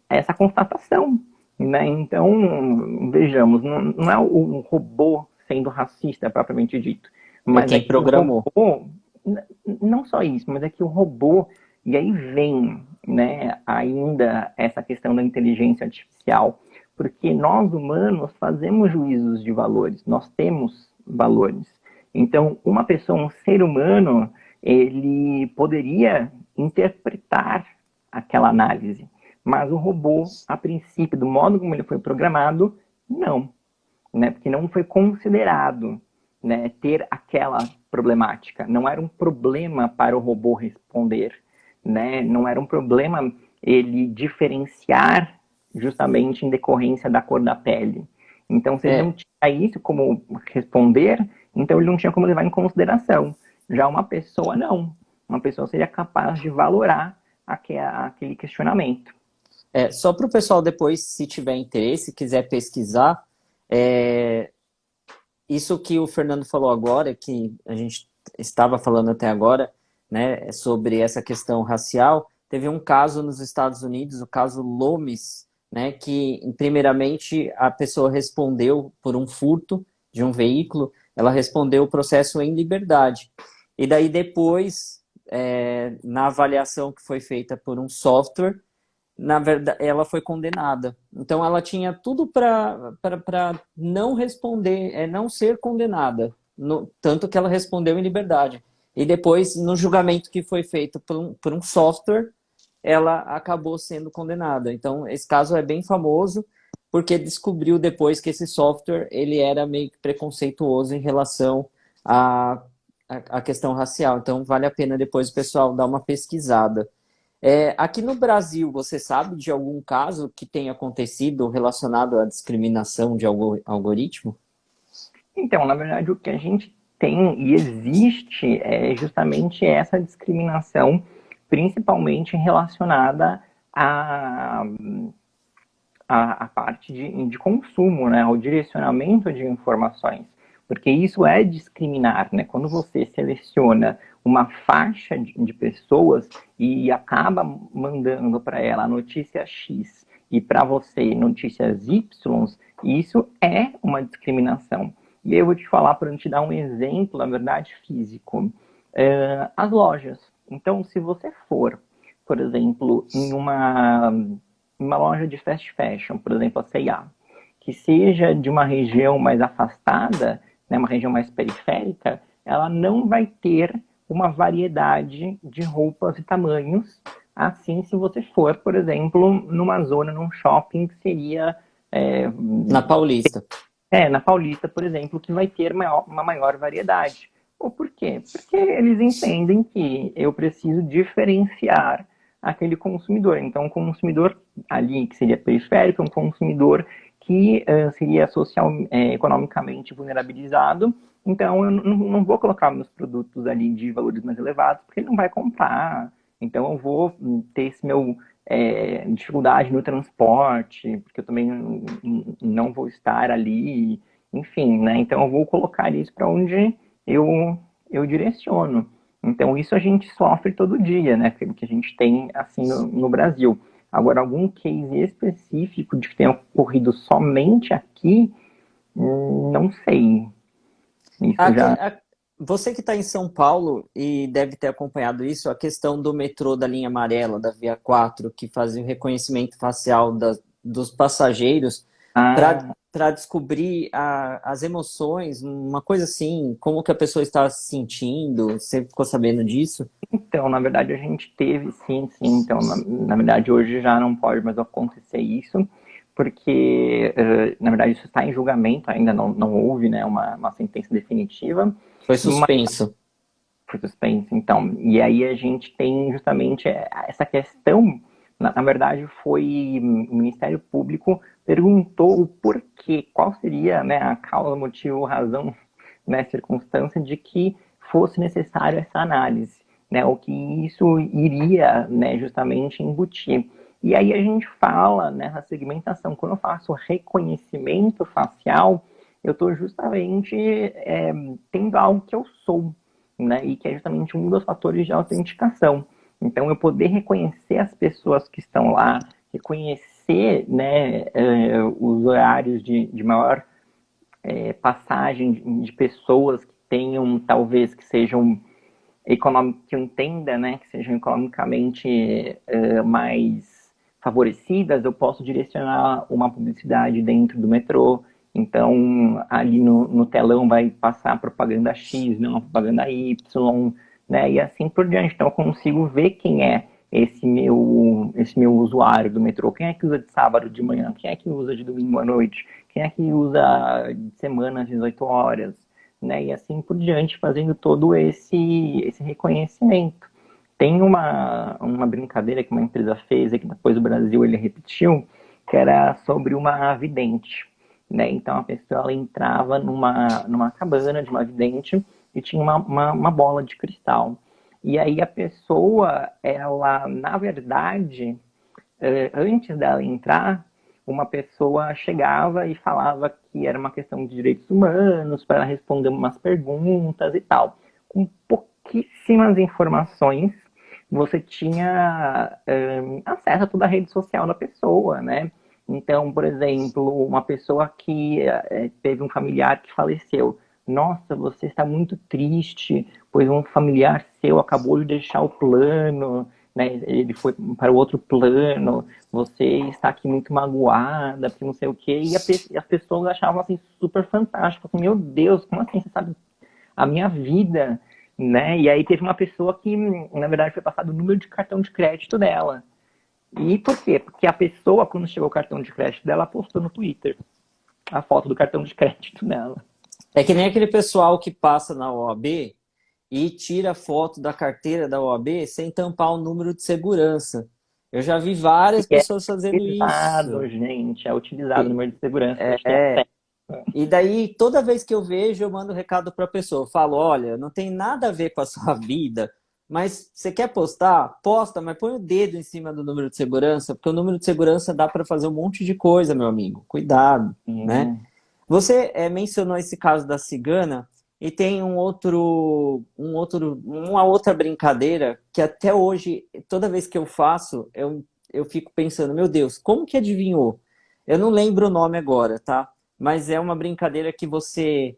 S2: essa constatação. Né? Então, vejamos, não é o robô sendo racista propriamente dito,
S1: É
S2: mas é
S1: quem
S2: que o
S1: programou.
S2: robô, não só isso, mas é que o robô, e aí vem, né, ainda essa questão da inteligência artificial, porque nós humanos fazemos juízos de valores, nós temos valores. Então, uma pessoa, um ser humano, ele poderia interpretar aquela análise, mas o robô, a princípio, do modo como ele foi programado, não, né? Porque não foi considerado, né, ter aquela problemática. Não era um problema para o robô responder, né? Não era um problema ele diferenciar justamente em decorrência da cor da pele. Então, se ele não
S1: É,
S2: tinha isso como responder, então ele não tinha como levar em consideração. Já uma pessoa, não. Uma pessoa seria capaz de valorar aquele questionamento.
S1: só para o pessoal depois, se tiver interesse, quiser pesquisar, é, isso que o Fernando falou agora, que a gente estava falando até agora, né, sobre essa questão racial, teve um caso nos Estados Unidos, o caso Lomes, né, que primeiramente a pessoa respondeu por um furto de um veículo, ela respondeu o processo em liberdade. E daí depois, na avaliação que foi feita por um software, na verdade, ela foi condenada. Então, ela tinha tudo para não responder, não ser condenada. Tanto que ela respondeu em liberdade. E depois, no julgamento que foi feito por um software, ela acabou sendo condenada. Então, esse caso é bem famoso, porque descobriu depois que esse software ele era meio que preconceituoso em relação à questão racial. Então, vale a pena depois o pessoal dar uma pesquisada. Aqui no Brasil, você sabe de algum caso que tenha acontecido relacionado à discriminação de algoritmo?
S2: Então, na verdade, o que a gente tem e existe é justamente essa discriminação, principalmente relacionada à, à parte de consumo, né, ao direcionamento de informações, porque isso é discriminar, né? Quando você seleciona uma faixa de pessoas e acaba mandando para ela a notícia X e para você notícias Y, isso é uma discriminação. E eu vou te falar, para te dar um exemplo, na verdade, físico. As lojas. Então, se você for, por exemplo, em uma loja de fast fashion, por exemplo, a C&A, que seja de uma região mais afastada, né, uma região mais periférica, ela não vai ter uma variedade de roupas e tamanhos, assim se você for, por exemplo, numa zona, num shopping que seria
S1: Na Paulista.
S2: na Paulista, por exemplo, que vai ter uma maior variedade. Ou por quê? Porque eles entendem que eu preciso diferenciar aquele consumidor. Então, um consumidor ali que seria periférico, um consumidor que seria economicamente vulnerabilizado. Então, eu não vou colocar meus produtos ali de valores mais elevados, porque ele não vai comprar. Então, eu vou ter esse meu dificuldade no transporte, porque eu também não vou estar ali, enfim, né? Então eu vou colocar isso para onde eu direciono. Então isso a gente sofre todo dia, né? Que a gente tem assim no Brasil. Agora, algum case específico de que tenha ocorrido somente aqui, não sei. Isso
S1: Aque-
S2: já.
S1: a- Você que está em São Paulo e deve ter acompanhado isso, a questão do metrô da linha amarela, da Via 4, que fazia o reconhecimento facial dos passageiros
S2: Ah,
S1: para descobrir as emoções, uma coisa assim, como que a pessoa estava se sentindo. Você ficou sabendo disso?
S2: então, na verdade, a gente teve, sim, sim. Então, na verdade, hoje já não pode mais acontecer isso, porque, na verdade, isso está em julgamento, ainda não houve, né, uma sentença definitiva,
S1: Foi
S2: mas
S1: suspenso.
S2: foi suspenso, então. E aí a gente tem justamente essa questão, na verdade, foi o Ministério Público perguntou o porquê, qual seria, né, a causa, motivo, razão, né, circunstância de que fosse necessário essa análise, né, o que isso iria, né, justamente embutir. E aí a gente fala nessa segmentação, quando eu faço reconhecimento facial, eu estou justamente tendo algo que eu sou, né, e que é justamente um dos fatores de autenticação. Então, eu poder reconhecer as pessoas que estão lá, reconhecer, né, os horários de maior passagem de pessoas que tenham, talvez, que sejam que eu entenda, né, que sejam economicamente mais favorecidas, eu posso direcionar uma publicidade dentro do metrô. Então, ali no telão vai passar propaganda X, não a propaganda Y, né, e assim por diante. Então, eu consigo ver quem é esse meu usuário do metrô. Quem é que usa de sábado de manhã? Quem é que usa de domingo à noite? Quem é que usa de semana às 18 horas? Né? E assim por diante, fazendo todo esse reconhecimento. Tem uma brincadeira que uma empresa fez e que depois o Brasil ele repetiu, que era sobre uma vidente. né? Então a pessoa ela entrava numa cabana de uma vidente e tinha uma bola de cristal. E aí a pessoa, ela, na verdade, antes dela entrar, uma pessoa chegava e falava que era uma questão de direitos humanos, para ela responder umas perguntas e tal. Com pouquíssimas informações, você tinha acesso a toda a rede social da pessoa, né? Então, por exemplo, uma pessoa que teve um familiar que faleceu. Nossa, você está muito triste, pois um familiar seu acabou de deixar o plano, né? Ele foi para o outro plano, você está aqui muito magoada, porque não sei o quê. E as pessoas achavam assim super fantástico, assim, meu Deus, como assim você sabe a minha vida, né? E aí teve uma pessoa que, na verdade, foi passado o número de cartão de crédito dela. E por quê? Porque a pessoa, quando chegou o cartão de crédito dela, postou no Twitter a foto do cartão de crédito dela.
S1: É que nem aquele pessoal que passa na OAB e tira foto da carteira da OAB sem tampar o número de segurança. Eu já vi várias
S2: E é
S1: pessoas fazendo
S2: utilizado,
S1: isso.
S2: gente, é utilizado o
S1: E,
S2: número de segurança, a gente tem
S1: é,
S2: acesso.
S1: e daí, toda vez que eu vejo, eu mando um recado para a pessoa. Eu falo, olha, não tem nada a ver com a sua vida, mas você quer postar? Posta, mas põe o dedo em cima do número de segurança, porque o número de segurança dá para fazer um monte de coisa, meu amigo. Cuidado, né? Você mencionou esse caso da cigana e tem uma outra brincadeira que até hoje, toda vez que eu faço, eu fico pensando, meu Deus, como que adivinhou? Eu não lembro o nome agora, tá? Mas é uma brincadeira que você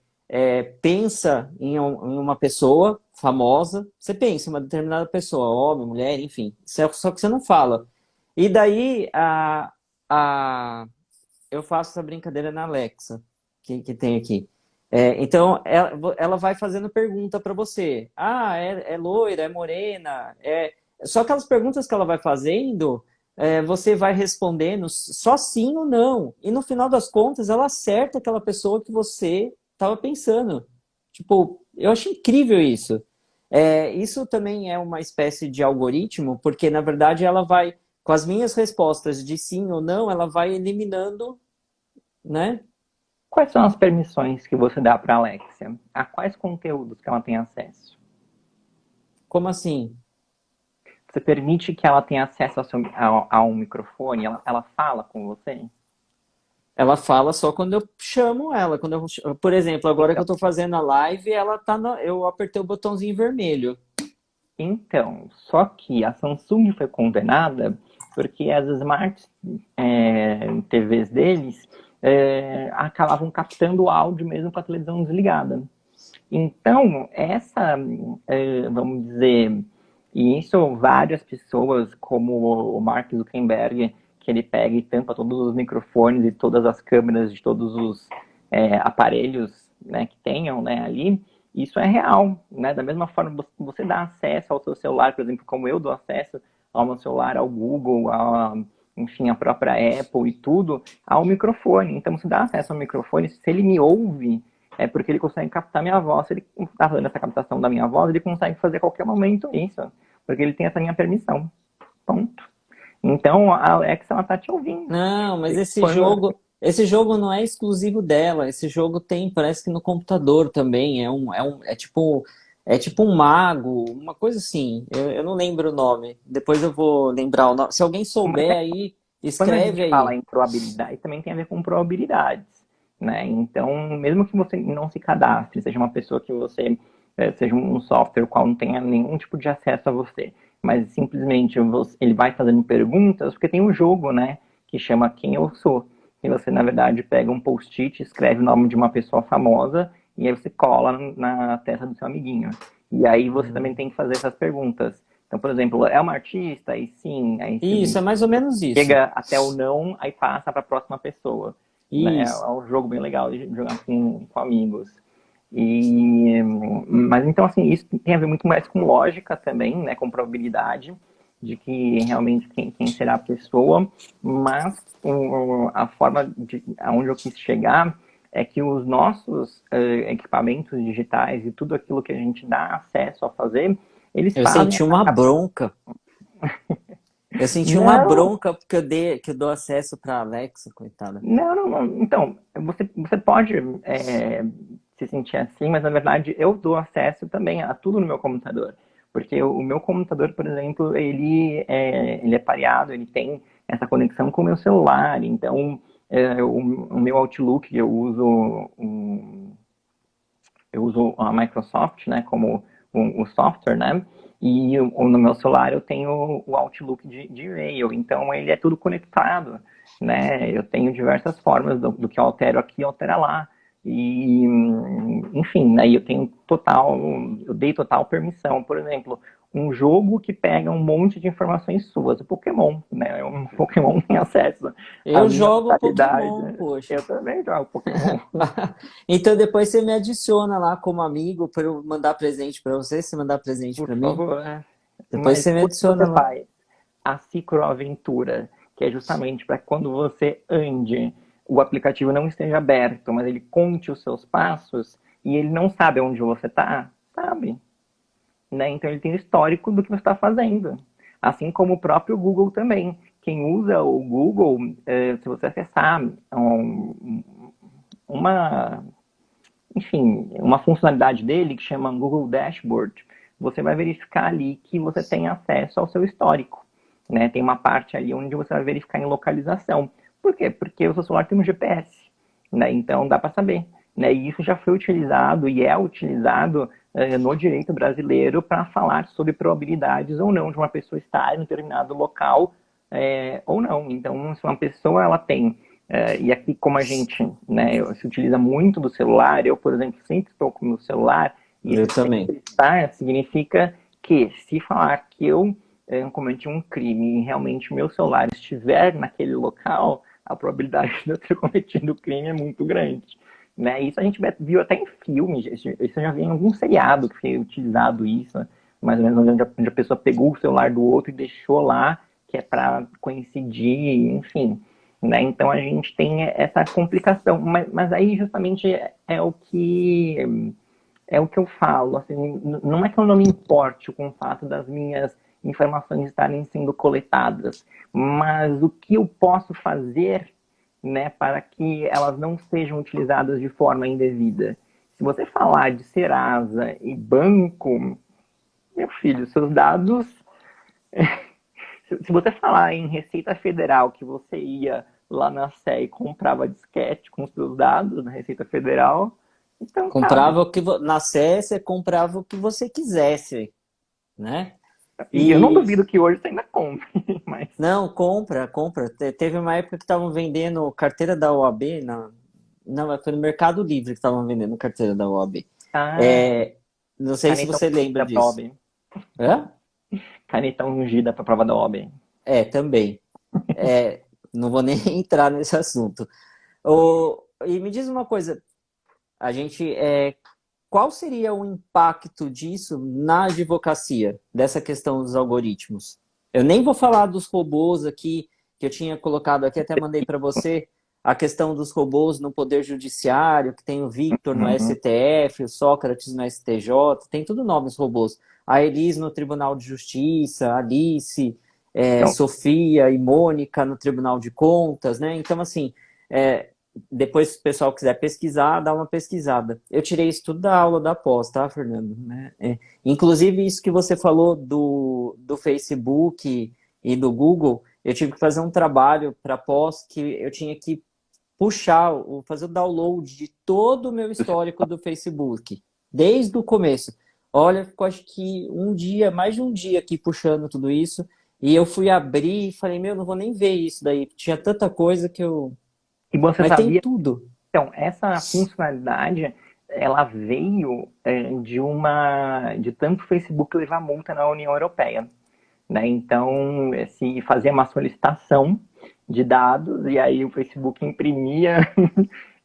S1: pensa em uma pessoa famosa, você pensa em uma determinada pessoa, homem, mulher, enfim, só que você não fala. E daí a, eu faço essa brincadeira na Alexa, que tem aqui. Então, ela vai fazendo pergunta para você. Ah, é loira, é morena? Só aquelas perguntas que ela vai fazendo, você vai respondendo só sim ou não. E no final das contas, ela acerta aquela pessoa que você estava pensando. Tipo, eu acho incrível isso. Isso também é uma espécie de algoritmo, porque na verdade ela vai, com as minhas respostas de sim ou não, ela vai eliminando, né?
S2: Quais são as permissões que você dá para a Alexia? A quais conteúdos que ela tem acesso?
S1: Como assim?
S2: Você permite que ela tenha acesso a um microfone? Ela fala com você?
S1: Ela fala só quando eu chamo ela. Por exemplo, agora que eu
S2: Então,
S1: tô fazendo a live, ela tá eu apertei o botãozinho vermelho.
S2: só que a Samsung foi condenada porque as smart TVs deles acabavam captando o áudio mesmo com a televisão desligada. Então, vamos dizer, e isso várias pessoas, como o Mark Zuckerberg, que ele pega e tampa todos os microfones e todas as câmeras de todos os aparelhos, né, que tenham, né, ali, isso é real, né? Da mesma forma, você dá acesso ao seu celular, por exemplo, como eu dou acesso ao meu celular, ao Google, enfim, a própria Apple e tudo, ao microfone. Então, você dá acesso ao microfone, se ele me ouve, é porque ele consegue captar minha voz. Se ele está fazendo essa captação da minha voz, ele consegue fazer a qualquer momento isso, porque ele tem essa minha permissão. Ponto. Então, a Alexa, ela tá te ouvindo.
S1: Não, mas
S2: Quando...
S1: esse jogo não é exclusivo dela. Esse jogo tem, parece que no computador também. É tipo um mago, uma coisa assim. Eu não lembro o nome. Depois eu vou lembrar o nome. Se alguém
S2: Mas
S1: souber aí,
S2: quando a
S1: escreve
S2: gente fala
S1: aí.
S2: em probabilidade, também tem a ver com probabilidades, né? Então, mesmo que você não se cadastre, seja uma pessoa que você seja um software qual não tenha nenhum tipo de acesso a você, mas simplesmente ele vai fazendo perguntas, porque tem um jogo, né, que chama Quem Eu Sou. E você, na verdade, pega um post-it, escreve o nome de uma pessoa famosa e aí você cola na testa do seu amiguinho. E aí você também tem que fazer essas perguntas. Então, por exemplo, é uma artista? Aí sim, aí
S1: Isso, é mais ou menos isso.
S2: chega até o não, aí passa para a próxima pessoa. Né? É
S1: Isso.
S2: um jogo bem legal de jogar com amigos. Mas então, assim, isso tem a ver muito mais com lógica também, né? Com probabilidade de que realmente quem será a pessoa, mas a forma de aonde eu quis chegar é que os nossos equipamentos digitais e tudo aquilo que a gente dá acesso a fazer, eles
S1: Eu
S2: fazem
S1: senti
S2: essa
S1: uma bronca. Eu senti uma
S2: Não,
S1: bronca porque que eu dou acesso pra Alexa, coitada.
S2: não. Então, você pode se sentir assim, mas na verdade eu dou acesso também a tudo no meu computador. Porque o meu computador, por exemplo, ele é pareado, ele tem essa conexão com o meu celular. Então, o meu Outlook, eu uso a Microsoft, né, como o software, né? E no meu celular eu tenho o Outlook de e-mail, então ele é tudo conectado, né? Eu tenho diversas formas do que eu altero aqui, altera lá. E, enfim, aí eu dei total permissão. Por exemplo, um jogo que pega um monte de informações suas, o Pokémon, né? Um Pokémon tem acesso à
S1: Eu
S2: minha
S1: jogo
S2: mentalidade.
S1: Pokémon, poxa.
S2: Eu também jogo Pokémon.
S1: Então depois você me adiciona lá como amigo para eu mandar presente para você, você mandar presente
S2: Por
S1: para mim.
S2: favor, né?
S1: Depois
S2: Mas
S1: você me
S2: quando você
S1: adiciona lá.
S2: faz a cicroaventura, que é justamente para quando você ande, o aplicativo não esteja aberto, mas ele conte os seus passos e ele não sabe onde você está, sabe? Né? Então ele tem o histórico do que você está fazendo. Assim como o próprio Google também. Quem usa o Google, se você acessar uma, enfim, uma funcionalidade dele que chama Google Dashboard, você vai verificar ali que você tem acesso ao seu histórico. Né? Tem uma parte ali onde você vai verificar em localização. Por quê? Porque o seu celular tem um GPS. Né? Então dá para saber. Né? E isso já foi utilizado e é utilizado no direito brasileiro para falar sobre probabilidades ou não de uma pessoa estar em um determinado local ou não. Então, se uma pessoa ela tem e aqui, como a gente se utiliza muito do celular, eu, por exemplo, sempre estou com o meu celular, e
S1: Eu
S2: esse
S1: também.
S2: sempre estar significa que, se falar que eu cometi um crime e realmente o meu celular estiver naquele local, a probabilidade de eu ter cometido o crime é muito grande. Né? Isso a gente viu até em filmes, isso eu já vi em algum seriado que foi utilizado isso, mais ou menos onde a pessoa pegou o celular do outro e deixou lá, que é para coincidir, enfim. Né? Então a gente tem essa complicação, mas aí justamente é o que eu falo, assim, não é que eu não me importe com o fato das minhas informações estarem sendo coletadas, mas o que eu posso fazer, né, para que elas não sejam utilizadas de forma indevida. Se você falar de Serasa e banco, meu filho, seus dados se você falar em Receita Federal que você ia lá na Sé e comprava disquete com os seus dados na Receita Federal, então, sabe?
S1: Comprava o que na Sé, você comprava o que você quisesse, né?
S2: E eu não
S1: E
S2: duvido que hoje você ainda compre, mas.
S1: não, compra, compra. Teve uma época que estavam vendendo carteira da OAB, não, foi no Mercado Livre que estavam vendendo carteira da OAB.
S2: Ah,
S1: É, não sei se
S2: caneta
S1: você lembra
S2: ungida pra
S1: disso.
S2: OAB.
S1: Hã?
S2: Caneta ungida pra prova da OAB.
S1: Também. É, não vou nem entrar nesse assunto. E me diz uma coisa, a gente, qual seria o impacto disso na advocacia, dessa questão dos algoritmos? Eu nem vou falar dos robôs aqui, que eu tinha colocado aqui, até mandei para você, a questão dos robôs no Poder Judiciário, que tem o Victor no
S2: Uhum.
S1: STF, o Sócrates no STJ, tem tudo nome os robôs. A Elis no Tribunal de Justiça, a Alice,
S2: Então,
S1: Sofia e Mônica no Tribunal de Contas, né? Então, assim, depois, se o pessoal quiser pesquisar, dá uma pesquisada. Eu tirei isso tudo da aula da pós, tá, Fernando? Né? Inclusive, isso que você falou do Facebook e do Google, eu tive que fazer um trabalho para pós que eu tinha que puxar, fazer o download de todo o meu histórico do Facebook, desde o começo. Olha, ficou acho que um dia, mais de um dia aqui puxando tudo isso, e eu fui abrir e falei, meu, não vou nem ver isso daí. Tinha tanta coisa que eu.
S2: e você
S1: Mas tem
S2: sabia.
S1: tudo.
S2: Então, essa funcionalidade, ela veio de tanto o Facebook levar multa na União Europeia. Né? Então, se fazia uma solicitação de dados e aí o Facebook imprimia,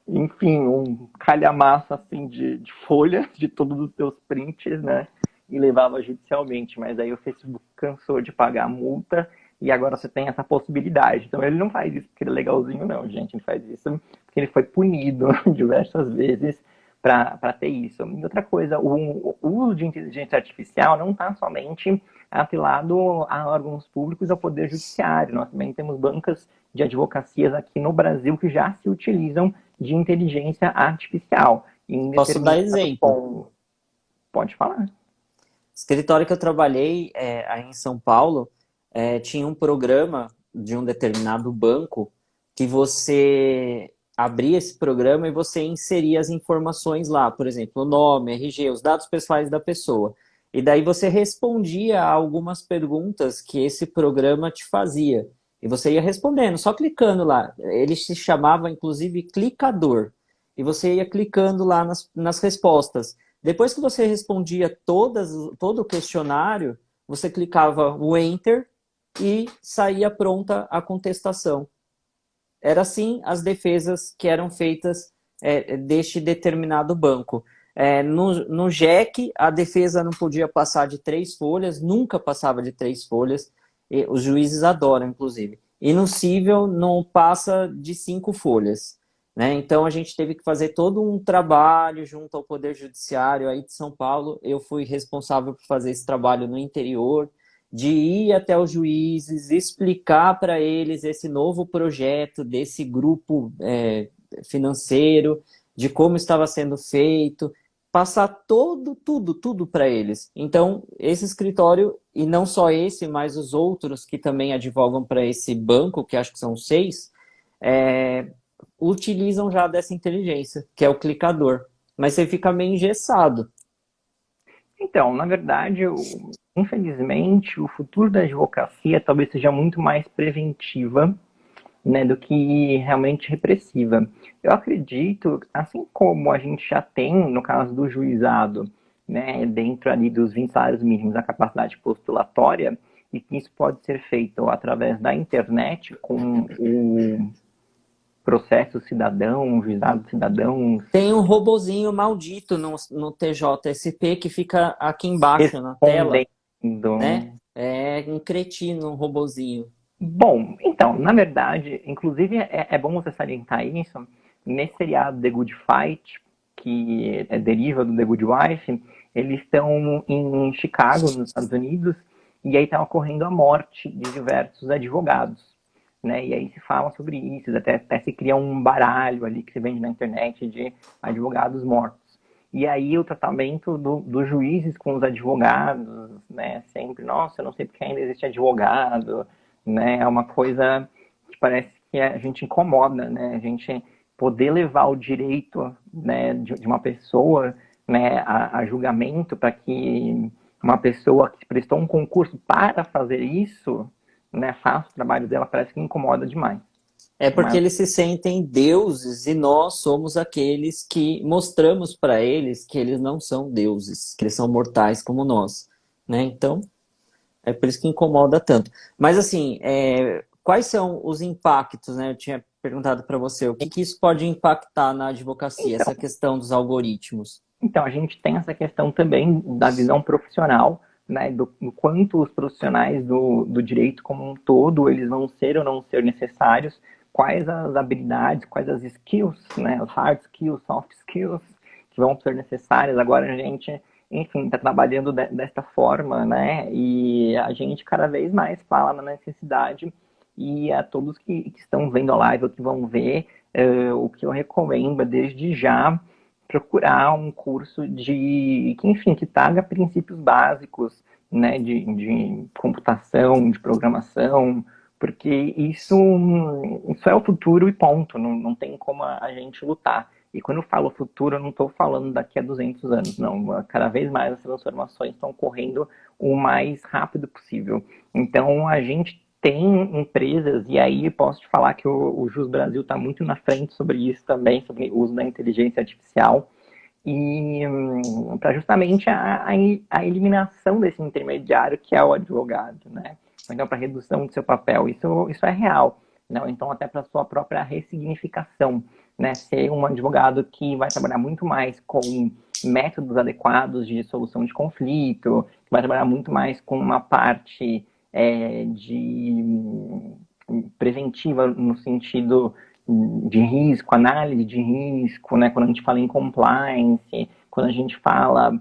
S2: enfim, um calhamaço assim de folhas de todos os seus prints, né? E levava judicialmente. Mas aí o Facebook cansou de pagar a multa e agora você tem essa possibilidade. Então ele não faz isso porque ele é legalzinho, não, gente. Ele faz isso porque ele foi punido diversas vezes para ter isso. E outra coisa, o uso de inteligência artificial não está somente atrelado a órgãos públicos ao Poder Judiciário. Nós também temos bancas de advocacias aqui no Brasil que já se utilizam de inteligência artificial. Em
S1: Posso dar
S2: determinado
S1: exemplo?
S2: ponto. Pode falar.
S1: Escritório que eu trabalhei aí em São Paulo tinha um programa de um determinado banco que você abria esse programa e você inseria as informações lá, por exemplo, o nome, RG, os dados pessoais da pessoa. E daí você respondia a algumas perguntas que esse programa te fazia. E você ia respondendo, só clicando lá. Ele se chamava, inclusive, clicador. E você ia clicando lá nas respostas. Depois que você respondia todo o questionário, você clicava o Enter e saía pronta a contestação. Era assim as defesas que eram feitas deste determinado banco. No JEC, a defesa não podia passar de 3 folhas, nunca passava de 3 folhas, os juízes adoram, inclusive. E no cível não passa de 5 folhas. Né? Então a gente teve que fazer todo um trabalho junto ao Poder Judiciário aí de São Paulo. Eu fui responsável por fazer esse trabalho no interior, de ir até os juízes, explicar para eles esse novo projeto desse grupo financeiro, de como estava sendo feito, passar tudo para eles. Então, esse escritório, e não só esse, mas os outros que também advogam para esse banco, que acho que são 6, utilizam já dessa inteligência, que é o clicador. Mas você fica meio engessado.
S2: Então, na verdade, infelizmente, o futuro da advocacia talvez seja muito mais preventiva, né, do que realmente repressiva. Eu acredito, assim como a gente já tem, no caso do juizado, né, dentro ali dos 20 salários mínimos, a capacidade postulatória, e que isso pode ser feito através da internet, com o processo cidadão, juizado cidadão.
S1: Tem um robozinho maldito no TJSP que fica aqui embaixo na tela,
S2: Respondendo.
S1: né? É um cretino, um robozinho.
S2: Bom, então, na verdade, inclusive é bom você salientar isso. Nesse seriado The Good Fight, que deriva do The Good Wife, eles estão em Chicago, nos Estados Unidos, e aí está ocorrendo a morte de diversos advogados, né? E aí se fala sobre isso, até se cria um baralho ali que se vende na internet de advogados mortos. E aí o tratamento dos juízes com os advogados, né? Sempre, nossa, eu não sei porque ainda existe advogado, né? É uma coisa que parece que a gente incomoda, né? A gente poder levar o direito, né, de uma pessoa, né, a julgamento para que uma pessoa que prestou um concurso para fazer isso, né, faça o trabalho dela, parece que incomoda demais.
S1: É porque
S2: Mas,
S1: eles se sentem deuses e nós somos aqueles que mostramos para eles que eles não são deuses, que eles são mortais como nós, né? Então, é por isso que incomoda tanto. Mas assim, quais são os impactos, né? Eu tinha perguntado para você, o que isso pode impactar na advocacia,
S2: então,
S1: essa questão dos algoritmos?
S2: Então, a gente tem essa questão também da visão profissional, né, do quanto os profissionais do direito como um todo, eles vão ser ou não ser necessários, quais as habilidades, quais as skills, né, os hard skills, soft skills, que vão ser necessárias. Agora a gente, enfim, está trabalhando desta forma, né, e a gente cada vez mais fala na necessidade, e a todos que estão vendo a live ou que vão ver, o que eu recomendo é desde já procurar um curso que, enfim, que traga princípios básicos, né, de computação, de programação, porque isso é o futuro e ponto, não tem como a gente lutar. E quando eu falo futuro, eu não estou falando daqui a 200 anos, não. Cada vez mais as transformações estão ocorrendo o mais rápido possível. Então, a gente tem empresas, e aí posso te falar que o Jus Brasil está muito na frente sobre isso também, sobre o uso da inteligência artificial, e para justamente a eliminação desse intermediário que é o advogado, né? Então, para redução do seu papel, isso é real. Né? Então, até para sua própria ressignificação, né? Ser um advogado que vai trabalhar muito mais com métodos adequados de solução de conflito, que vai trabalhar muito mais com uma parte de preventiva no sentido de risco, análise de risco, né? Quando a gente fala em compliance, quando a gente fala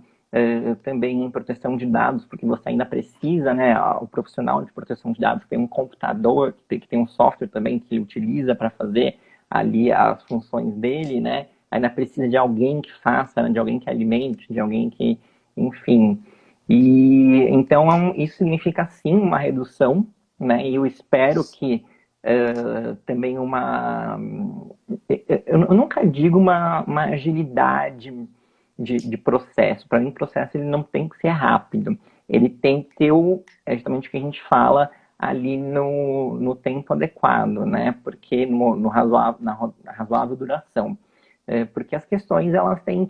S2: também em proteção de dados, porque você ainda precisa, né? O profissional de proteção de dados tem um computador, que tem um software também que ele utiliza para fazer ali as funções dele, né? Ainda precisa de alguém que faça, né? De alguém que alimente, de alguém que, enfim. E então isso significa sim uma redução, né? E eu espero que também eu nunca digo uma agilidade de processo. Para mim, o processo ele não tem que ser rápido. Ele tem que ter justamente o que a gente fala ali no tempo adequado, né? Porque no razoável, na razoável duração. Porque as questões elas têm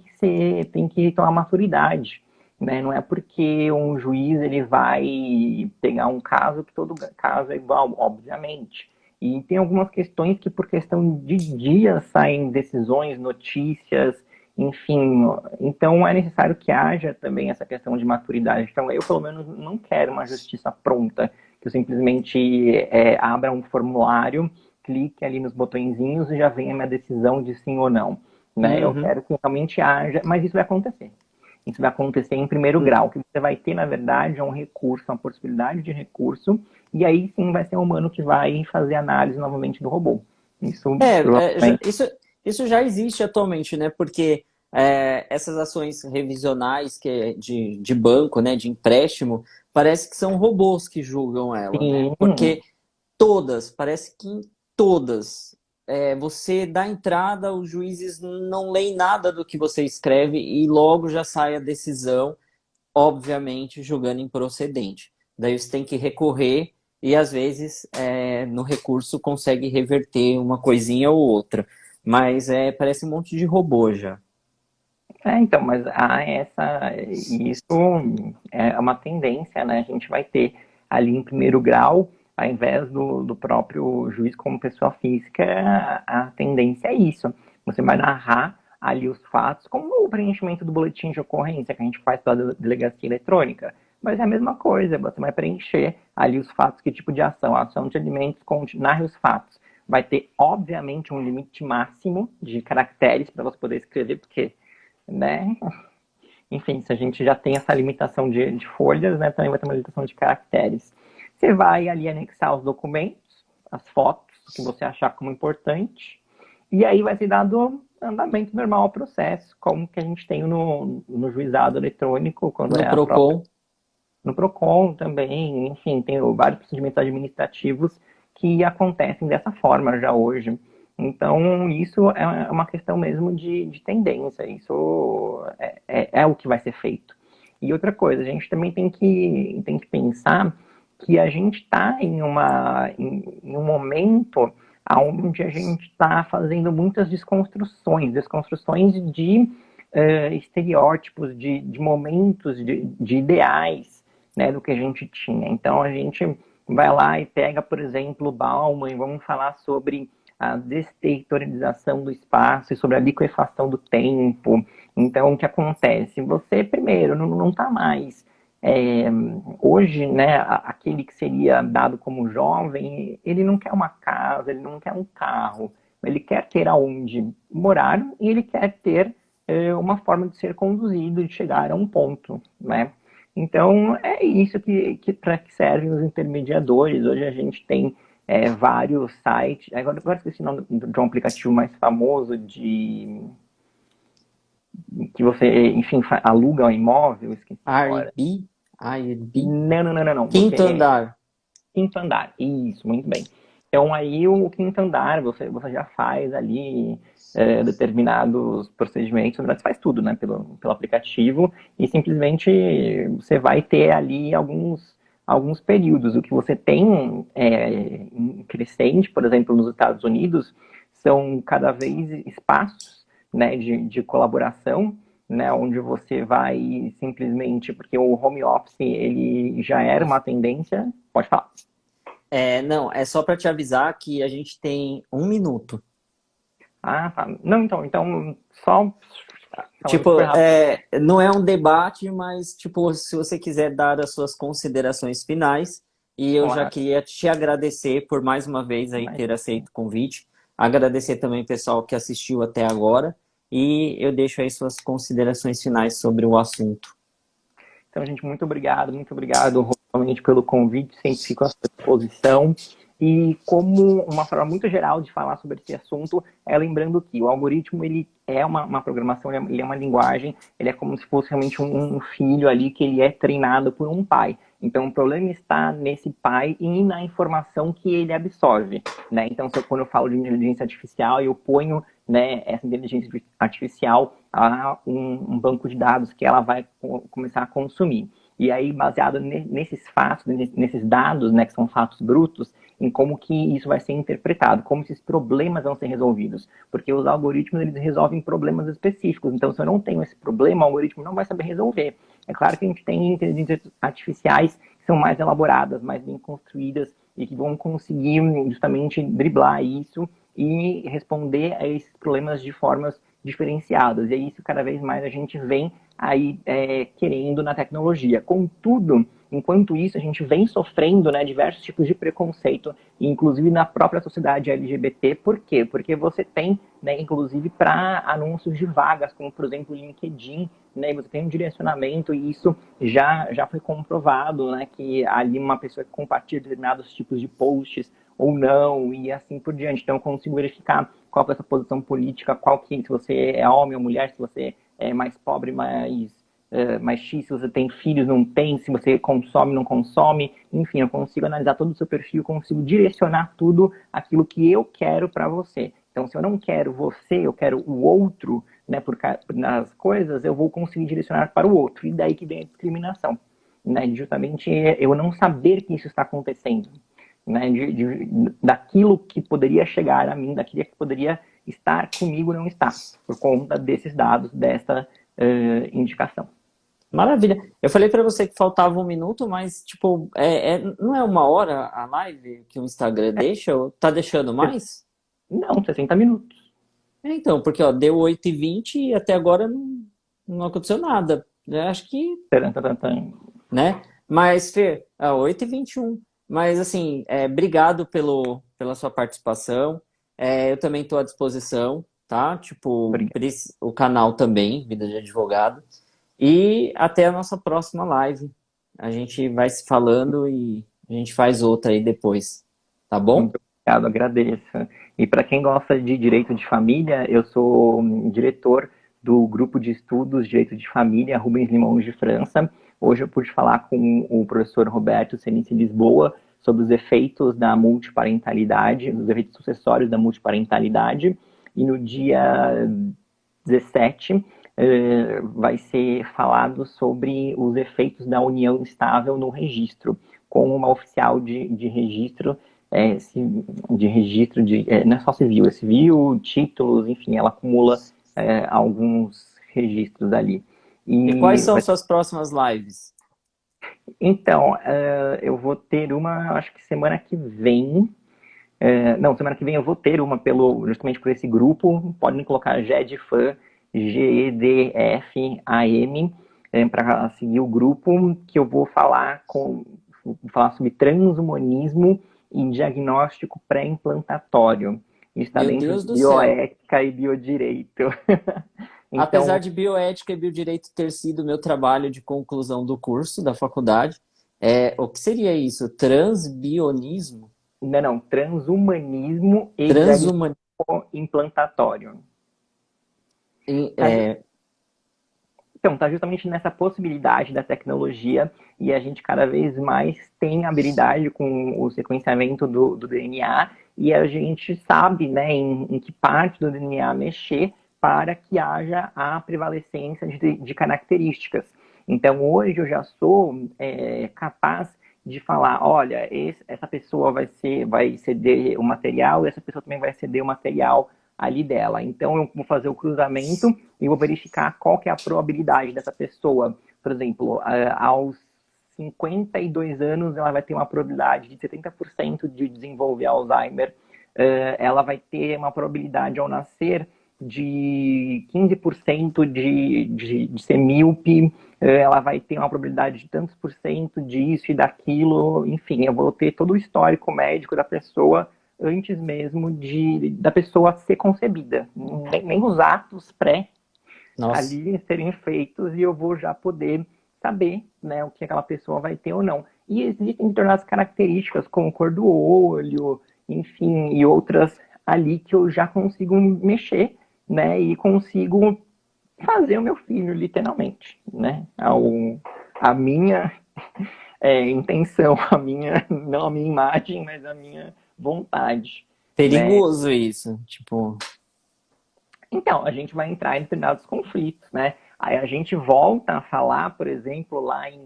S2: que tomar maturidade. Né? Não é porque um juiz ele vai pegar um caso que todo caso é igual, obviamente. E tem algumas questões que, por questão de dias, saem decisões, notícias, enfim. Então, é necessário que haja também essa questão de maturidade. Então, eu, pelo menos, não quero uma justiça pronta, que eu simplesmente abra um formulário, clique ali nos botõezinhos e já venha a minha decisão de sim ou não. Né? Eu
S1: Uhum.
S2: quero que realmente haja, mas isso vai acontecer. Isso vai acontecer em primeiro grau. O que você vai ter, na verdade, é um recurso, uma possibilidade de recurso, e aí sim vai ser o humano que vai fazer análise novamente do robô. Isso provavelmente.
S1: Isso já existe atualmente, né? Porque essas ações revisionais que de banco, né, de empréstimo, parece que são robôs que julgam ela, né?
S2: Sim,
S1: Porque todas, parece que em todas, você dá entrada, os juízes não leem nada do que você escreve e logo já sai a decisão, obviamente, julgando improcedente. Daí você tem que recorrer e, às vezes, no recurso consegue reverter uma coisinha ou outra. Mas parece um monte de robô já.
S2: então, mas isso é uma tendência, né? A gente vai ter ali em primeiro grau, ao invés do próprio juiz como pessoa física, a tendência é isso. Você vai narrar ali os fatos, como o preenchimento do boletim de ocorrência que a gente faz pela delegacia eletrônica. Mas é a mesma coisa, você vai preencher ali os fatos, que tipo de ação, ação de alimentos, narre os fatos. Vai ter, obviamente, um limite máximo de caracteres para você poder escrever, porque né? Enfim, se a gente já tem essa limitação de folhas, né, também vai ter uma limitação de caracteres. Você vai ali anexar os documentos, as fotos que você achar como importante, e aí vai ser dado andamento normal ao processo, como que a gente tem no juizado eletrônico, quando
S1: No
S2: é a própria.
S1: Procon,
S2: No PROCON também, enfim, tem vários procedimentos administrativos que acontecem dessa forma já hoje. Então, isso é uma questão mesmo de tendência, isso é o que vai ser feito. E outra coisa, a gente também tem que pensar que a gente está em um momento onde a gente está fazendo muitas desconstruções de estereótipos, de momentos, de ideais, né, do que a gente tinha. Então a gente vai lá e pega, por exemplo, Bauman e vamos falar sobre a desterritorialização do espaço e sobre a liquefação do tempo. Então o que acontece? Você primeiro não está mais hoje, né, aquele que seria dado como jovem, ele não quer uma casa, ele não quer um carro, ele quer ter aonde morar e ele quer ter uma forma de ser conduzido, de chegar a um ponto, né? Então, é isso que para que servem os intermediadores. Hoje a gente tem vários sites. Agora esqueci o nome de um aplicativo mais famoso que você, enfim, aluga um imóvel, esqueci agora.
S1: Airbnb, Airbnb,
S2: Não.
S1: quinto
S2: Você
S1: andar.
S2: quinto andar. Isso, muito bem. Então aí o quinto andar, você já faz ali determinados procedimentos, na verdade você faz tudo, né, pelo aplicativo, e simplesmente você vai ter ali alguns períodos. O que você tem em crescente, por exemplo, nos Estados Unidos, são cada vez espaços, né, de colaboração, né, onde você vai simplesmente, porque o home office ele já era uma tendência, pode falar.
S1: Não, é só para te avisar que a gente tem 1 minuto.
S2: Ah, tá. Não, então só falando super
S1: Tipo,
S2: rápido.
S1: não é um debate, mas tipo, se você quiser dar as suas considerações finais, e eu já
S2: Claro,
S1: queria te agradecer por mais uma vez aí ter
S2: imagina.
S1: aceito o convite. Agradecer também o pessoal que assistiu até agora e eu deixo aí suas considerações finais sobre o assunto.
S2: Então, gente, muito obrigado realmente pelo convite, sempre fico à sua disposição. E como uma forma muito geral de falar sobre esse assunto, é lembrando que o algoritmo, ele é uma programação, ele é uma linguagem, ele é como se fosse realmente um filho ali que ele é treinado por um pai. Então, o problema está nesse pai e na informação que ele absorve, né? Então, quando eu falo de inteligência artificial, eu ponho, né, essa inteligência artificial a um banco de dados que ela vai começar a consumir. E aí, baseado nesses fatos, nesses dados, né, que são fatos brutos, em como que isso vai ser interpretado, como esses problemas vão ser resolvidos. Porque os algoritmos, eles resolvem problemas específicos. Então, se eu não tenho esse problema, o algoritmo não vai saber resolver. É claro que a gente tem inteligências artificiais que são mais elaboradas, mais bem construídas e que vão conseguir justamente driblar isso e responder a esses problemas de formas diferenciadas. E é isso cada vez mais a gente vem aí querendo na tecnologia. Contudo, enquanto isso, a gente vem sofrendo, né, diversos tipos de preconceito, inclusive na própria sociedade LGBT. Por quê? Porque você tem, né, inclusive para anúncios de vagas, como por exemplo o LinkedIn, né, você tem um direcionamento e isso já foi comprovado, né, que ali uma pessoa que compartilha determinados tipos de posts ou não, e assim por diante. Então eu consigo verificar qual é a sua posição política, se você é homem ou mulher, se você é mais pobre, mais X, se você tem filhos, não tem, se você consome, não consome. Enfim, eu consigo analisar todo o seu perfil, consigo direcionar tudo aquilo que eu quero para você. Então, se eu não quero você, eu quero o outro, né, nas coisas, eu vou conseguir direcionar para o outro. E daí que vem a discriminação. Né? Justamente eu não saber que isso está acontecendo. Né? Daquilo que poderia chegar a mim, daquilo que poderia estar comigo, não está. Por conta desses dados, dessa indicação.
S1: Maravilha. Eu falei para você que faltava 1 minuto, mas tipo, não é 1 hora a live que o Instagram deixa? Ou tá deixando mais?
S2: Não, 60 minutos.
S1: Então, porque ó, deu 8h20 e até agora não aconteceu nada. Eu acho que,
S2: Taran, taran, taran.
S1: né? Mas, Fer, 8h21. Mas assim, obrigado pela sua participação. Eu também estou à disposição, tá? Tipo,
S2: Obrigado.
S1: o canal também, Vida de Advogado. E até a nossa próxima live. A gente vai se falando e a gente faz outra aí depois. Tá bom?
S2: Muito obrigado, agradeço. E para quem gosta de direito de família, eu sou diretor do grupo de estudos Direito de Família Rubens Limões de França. Hoje eu pude falar com o professor Roberto Cenici Lisboa sobre os efeitos da multiparentalidade, os efeitos sucessórios da multiparentalidade. E no dia 17 vai ser falado sobre os efeitos da união estável no registro, com uma oficial de registro, não é só civil, é civil, títulos, enfim, ela acumula alguns registros ali.
S1: E quais são suas próximas lives?
S2: Então, eu vou ter uma, acho que semana que vem. Semana que vem eu vou ter uma justamente por esse grupo. Podem colocar GEDFAM, GEDFAM, para seguir o grupo, que eu vou falar sobre transhumanismo e diagnóstico pré-implantatório. Isso está dentro de bioética e biodireito.
S1: Então, apesar de bioética e biodireito ter sido meu trabalho de conclusão do curso da faculdade, o que seria isso? Transbionismo?
S2: Não, transhumanismo e diagnóstico implantatório. Então, está justamente nessa possibilidade da tecnologia e a gente cada vez mais tem habilidade com o sequenciamento do DNA e a gente sabe, né, em que parte do DNA mexer para que haja a prevalecência de características. Então, hoje eu já sou capaz de falar, olha, essa pessoa vai ceder o material e essa pessoa também vai ceder o material ali dela. Então, eu vou fazer o cruzamento e vou verificar qual que é a probabilidade dessa pessoa. Por exemplo, aos 52 anos, ela vai ter uma probabilidade de 70% de desenvolver Alzheimer. Ela vai ter uma probabilidade ao nascer de 15% de ser míope, ela vai ter uma probabilidade de tantos por cento disso e daquilo, enfim, eu vou ter todo o histórico médico da pessoa antes mesmo da pessoa ser concebida. Nem os atos pré
S1: Nossa.
S2: ali serem feitos e eu vou já poder saber, né, o que aquela pessoa vai ter ou não. E existem determinadas características, como cor do olho, enfim, e outras ali que eu já consigo mexer, né, e consigo fazer o meu filho, literalmente, né? A minha intenção, não a minha imagem, mas a minha vontade, né?
S1: Perigoso isso. Tipo,
S2: Então, a gente vai entrar em determinados conflitos, né? Aí a gente volta a falar, por exemplo, lá em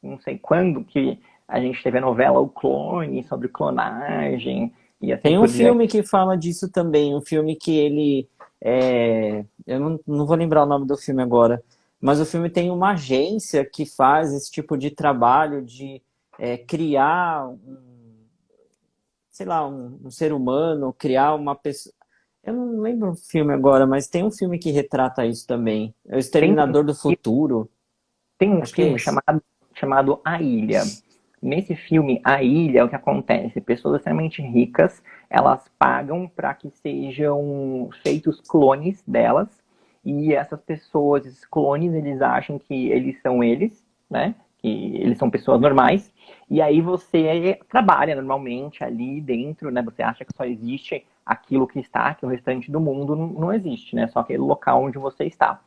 S2: não sei quando, que a gente teve a novela O Clone, sobre clonagem e assim
S1: tem um
S2: por diante.
S1: filme que fala disso também, um filme que ele eu não vou lembrar o nome do filme agora, mas o filme tem uma agência que faz esse tipo de trabalho de criar sei lá, um ser humano, criar uma pessoa. Eu não lembro o filme agora, mas tem um filme que retrata isso também. É o
S2: Tem,
S1: Exterminador do Futuro.
S2: tem um
S1: Acho que é
S2: filme
S1: esse.
S2: chamado A Ilha. Nesse filme, A Ilha, o que acontece? Pessoas extremamente ricas, elas pagam para que sejam feitos clones delas, e essas pessoas, esses clones, eles acham que eles são eles, né? Que eles são pessoas normais, e aí você trabalha normalmente ali dentro, né? Você acha que só existe aquilo que está, que o restante do mundo não existe, né? Só aquele local onde você está.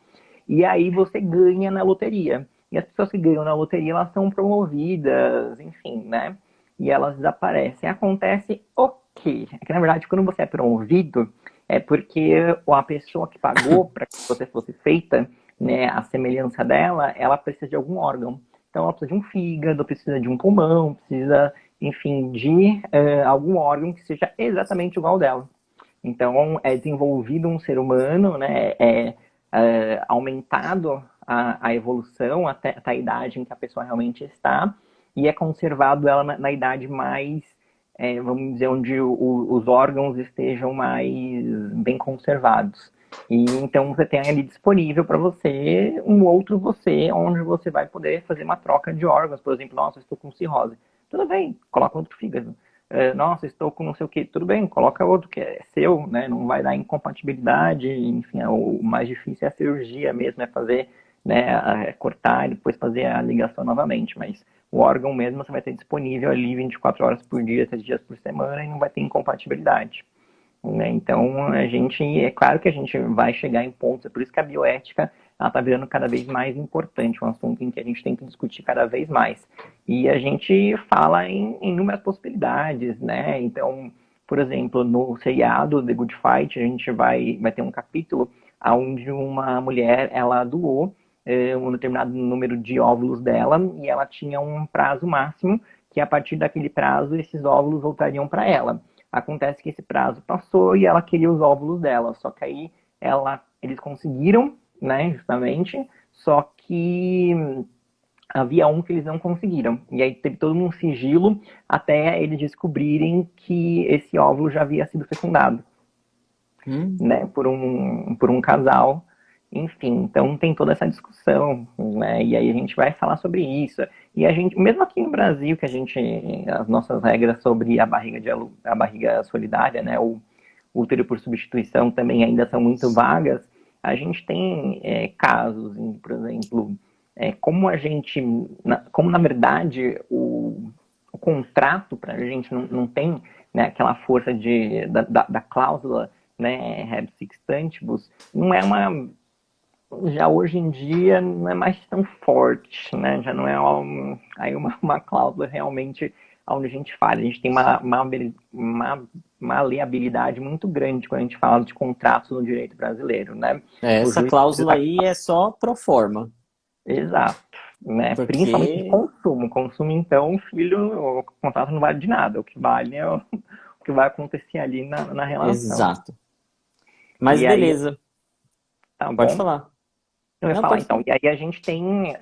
S2: E aí você ganha na loteria. E as pessoas que ganham na loteria, elas são promovidas, enfim, né? E elas desaparecem. Acontece o quê? É que, na verdade, quando você é promovido, é porque a pessoa que pagou para que você fosse feita, né, a semelhança dela, ela precisa de algum órgão. Então, ela precisa de um fígado, precisa de um pulmão, precisa, enfim, de algum órgão que seja exatamente igual ao dela. Então, é desenvolvido um ser humano, né? Aumentado a evolução até a idade em que a pessoa realmente está, e é conservado ela na idade mais, vamos dizer, onde os órgãos estejam mais bem conservados. E então você tem ali disponível para você um outro você, onde você vai poder fazer uma troca de órgãos. Por exemplo, nossa, estou com cirrose. Tudo bem, coloca outro fígado. Nossa, estou com não sei o que, tudo bem, coloca outro que é seu, né? Não vai dar incompatibilidade, enfim, o mais difícil é a cirurgia mesmo, é fazer, né, cortar e depois fazer a ligação novamente, mas o órgão mesmo você vai ter disponível ali 24 horas por dia, 7 dias por semana e não vai ter incompatibilidade. Né? Então, é claro que a gente vai chegar em pontos, é por isso que a bioética ela está virando cada vez mais importante, um assunto em que a gente tem que discutir cada vez mais. E a gente fala em inúmeras possibilidades, né? Então, por exemplo, no seriado The Good Fight, a gente vai ter um capítulo onde uma mulher, ela doou um determinado número de óvulos dela e ela tinha um prazo máximo que a partir daquele prazo esses óvulos voltariam para ela. Acontece que esse prazo passou e ela queria os óvulos dela, só que aí eles conseguiram, né, justamente, só que havia um que eles não conseguiram. E aí teve todo um sigilo até eles descobrirem que esse óvulo já havia sido fecundado,
S1: hum,
S2: né, por um casal. Enfim, então tem toda essa discussão, né? E aí a gente vai falar sobre isso. E a gente, mesmo aqui no Brasil, que as nossas regras sobre a barriga solidária, né? O útero por substituição também ainda são muito vagas. A gente tem casos, por exemplo, como na verdade o contrato para a gente não tem, né, aquela força da cláusula, né, Reb Sixtantibus, não é uma já hoje em dia não é mais tão forte, né? Já não é uma cláusula realmente onde a gente fala. A gente tem uma maleabilidade muito grande quando a gente fala de contratos no direito brasileiro, né? O
S1: essa
S2: juiz
S1: cláusula
S2: precisa...
S1: aí é só pro forma,
S2: Exato. Né? Principalmente de
S1: porque
S2: consumo. Consumo, então, filho, o contrato não vale de nada. O que vale é o que vai acontecer ali na relação.
S1: exato. Mas
S2: E aí,
S1: beleza,
S2: tá
S1: pode
S2: bom?
S1: falar.
S2: Eu ia
S1: Não,
S2: falar,
S1: pode
S2: então.
S1: falar.
S2: E aí a gente tem,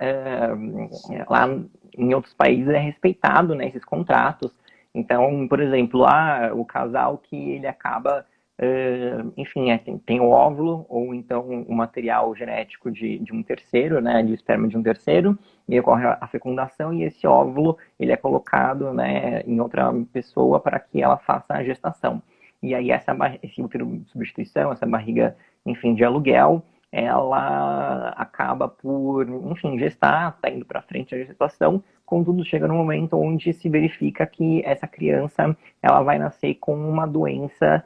S2: lá em outros países é respeitado, né, esses contratos. Então, por exemplo, lá o casal que ele acaba enfim, tem o óvulo, ou então o material genético de um terceiro, né, de esperma de um terceiro, e ocorre a fecundação, e esse óvulo ele é colocado, né, em outra pessoa para que ela faça a gestação. E aí esse útero de substituição, essa barriga, enfim, de aluguel, ela acaba por, enfim, gestar, está indo para frente a gestação, contudo chega no momento onde se verifica que essa criança ela vai nascer com uma doença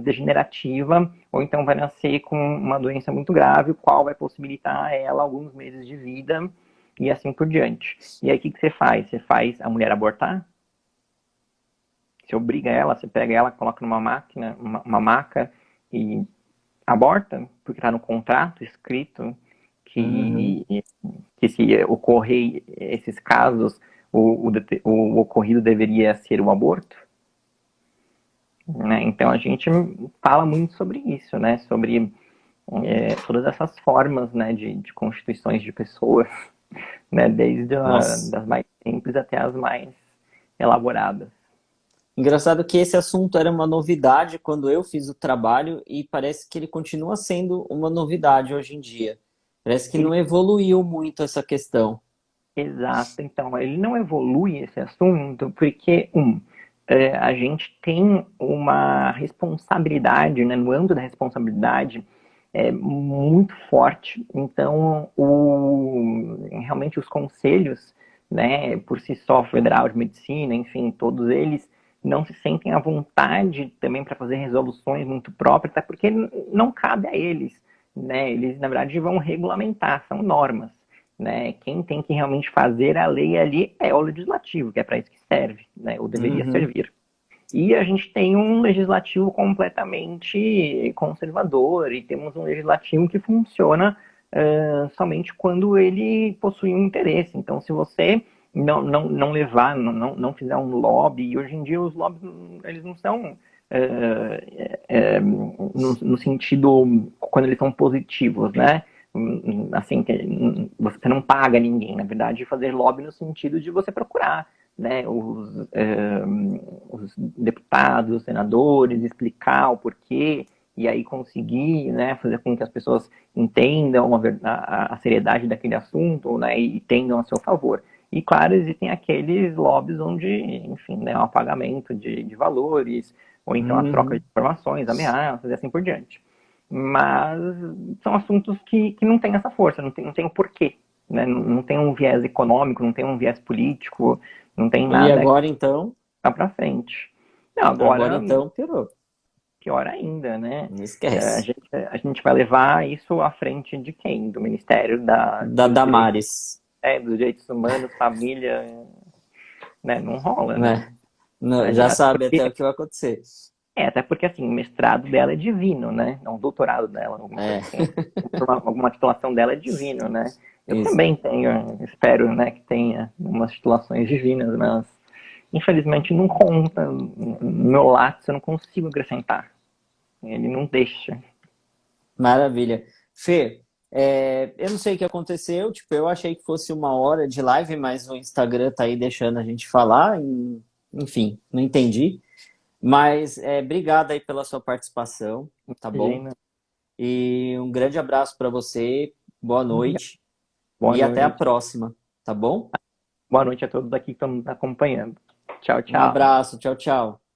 S2: degenerativa, ou então vai nascer com uma doença muito grave, o qual vai possibilitar a ela alguns meses de vida e assim por diante. E aí o que você faz? Você faz a mulher abortar? Você obriga ela, você pega ela, coloca numa máquina, uma maca e aborta, porque está no contrato escrito
S1: Uhum.
S2: que se ocorrer esses casos, o ocorrido deveria ser o aborto. Né? Então a gente fala muito sobre isso, né? Sobre todas essas formas, né, de constituições de pessoas, né? Desde
S1: Nossa.
S2: das mais simples até as mais elaboradas.
S1: Engraçado que esse assunto era uma novidade quando eu fiz o trabalho e parece que ele continua sendo uma novidade hoje em dia. Parece que
S2: Ele,
S1: não evoluiu muito essa questão.
S2: exato. Então, ele não evolui esse assunto porque, a gente tem uma responsabilidade, né, no âmbito da responsabilidade, muito forte. Então, realmente os conselhos, né, por si só, Federal de Medicina, enfim, todos eles não se sentem à vontade também para fazer resoluções muito próprias, até porque não cabe a eles, né? Eles, na verdade, vão regulamentar, são normas, né? Quem tem que realmente fazer a lei ali é o legislativo, que é para isso que serve, né? Ou deveria
S1: Uhum.
S2: servir. E a gente tem um legislativo completamente conservador e temos um legislativo que funciona somente quando ele possui um interesse. Então, se você não levar, não fizer um lobby, e hoje em dia os lobbies eles não são no sentido quando eles são positivos, né? Assim, você não paga ninguém, na verdade, fazer lobby no sentido de você procurar, né, os deputados, os senadores, explicar o porquê e aí conseguir, né, fazer com que as pessoas entendam a seriedade daquele assunto, né, e tendam a seu favor. E, claro, existem aqueles lobbies onde, enfim, né, o pagamento de valores, ou então a troca de
S1: Uhum.
S2: informações, ameaças e assim por diante. Mas são assuntos que não têm essa força, não tem o porquê. Né? Não tem um viés econômico, não tem um viés político, não tem
S1: E
S2: nada que
S1: agora então?
S2: vá para frente. Não,
S1: Agora
S2: agora,
S1: então piorou.
S2: pior ainda, né?
S1: Não
S2: A
S1: esquece.
S2: gente, a gente vai levar isso à frente de quem? Do Ministério
S1: Da
S2: dos Direitos,
S1: Damares,
S2: dos Direitos Humanos, Família, né? Não rola, né?
S1: né? Já sabe até o que vai acontecer.
S2: Até porque assim, o mestrado dela é divino, né? Não, o doutorado dela, alguma
S1: É,
S2: coisa assim. Alguma titulação dela é divino, né? Eu
S1: isso.
S2: também tenho, espero, né, que tenha umas titulações divinas, mas infelizmente não conta. No meu lápis eu não consigo acrescentar. Ele não deixa.
S1: Maravilha. Fê, eu não sei o que aconteceu, tipo, eu achei que fosse uma hora de live, mas o Instagram tá aí deixando a gente falar, enfim, não entendi. Mas obrigado aí pela sua participação, tá bom?
S2: Imagina.
S1: E um grande abraço para você, boa noite
S2: Boa
S1: e até a
S2: noite.
S1: próxima, tá bom?
S2: Boa noite a todos aqui que estão nos acompanhando. Tchau,
S1: Um
S2: tchau.
S1: abraço, tchau, tchau.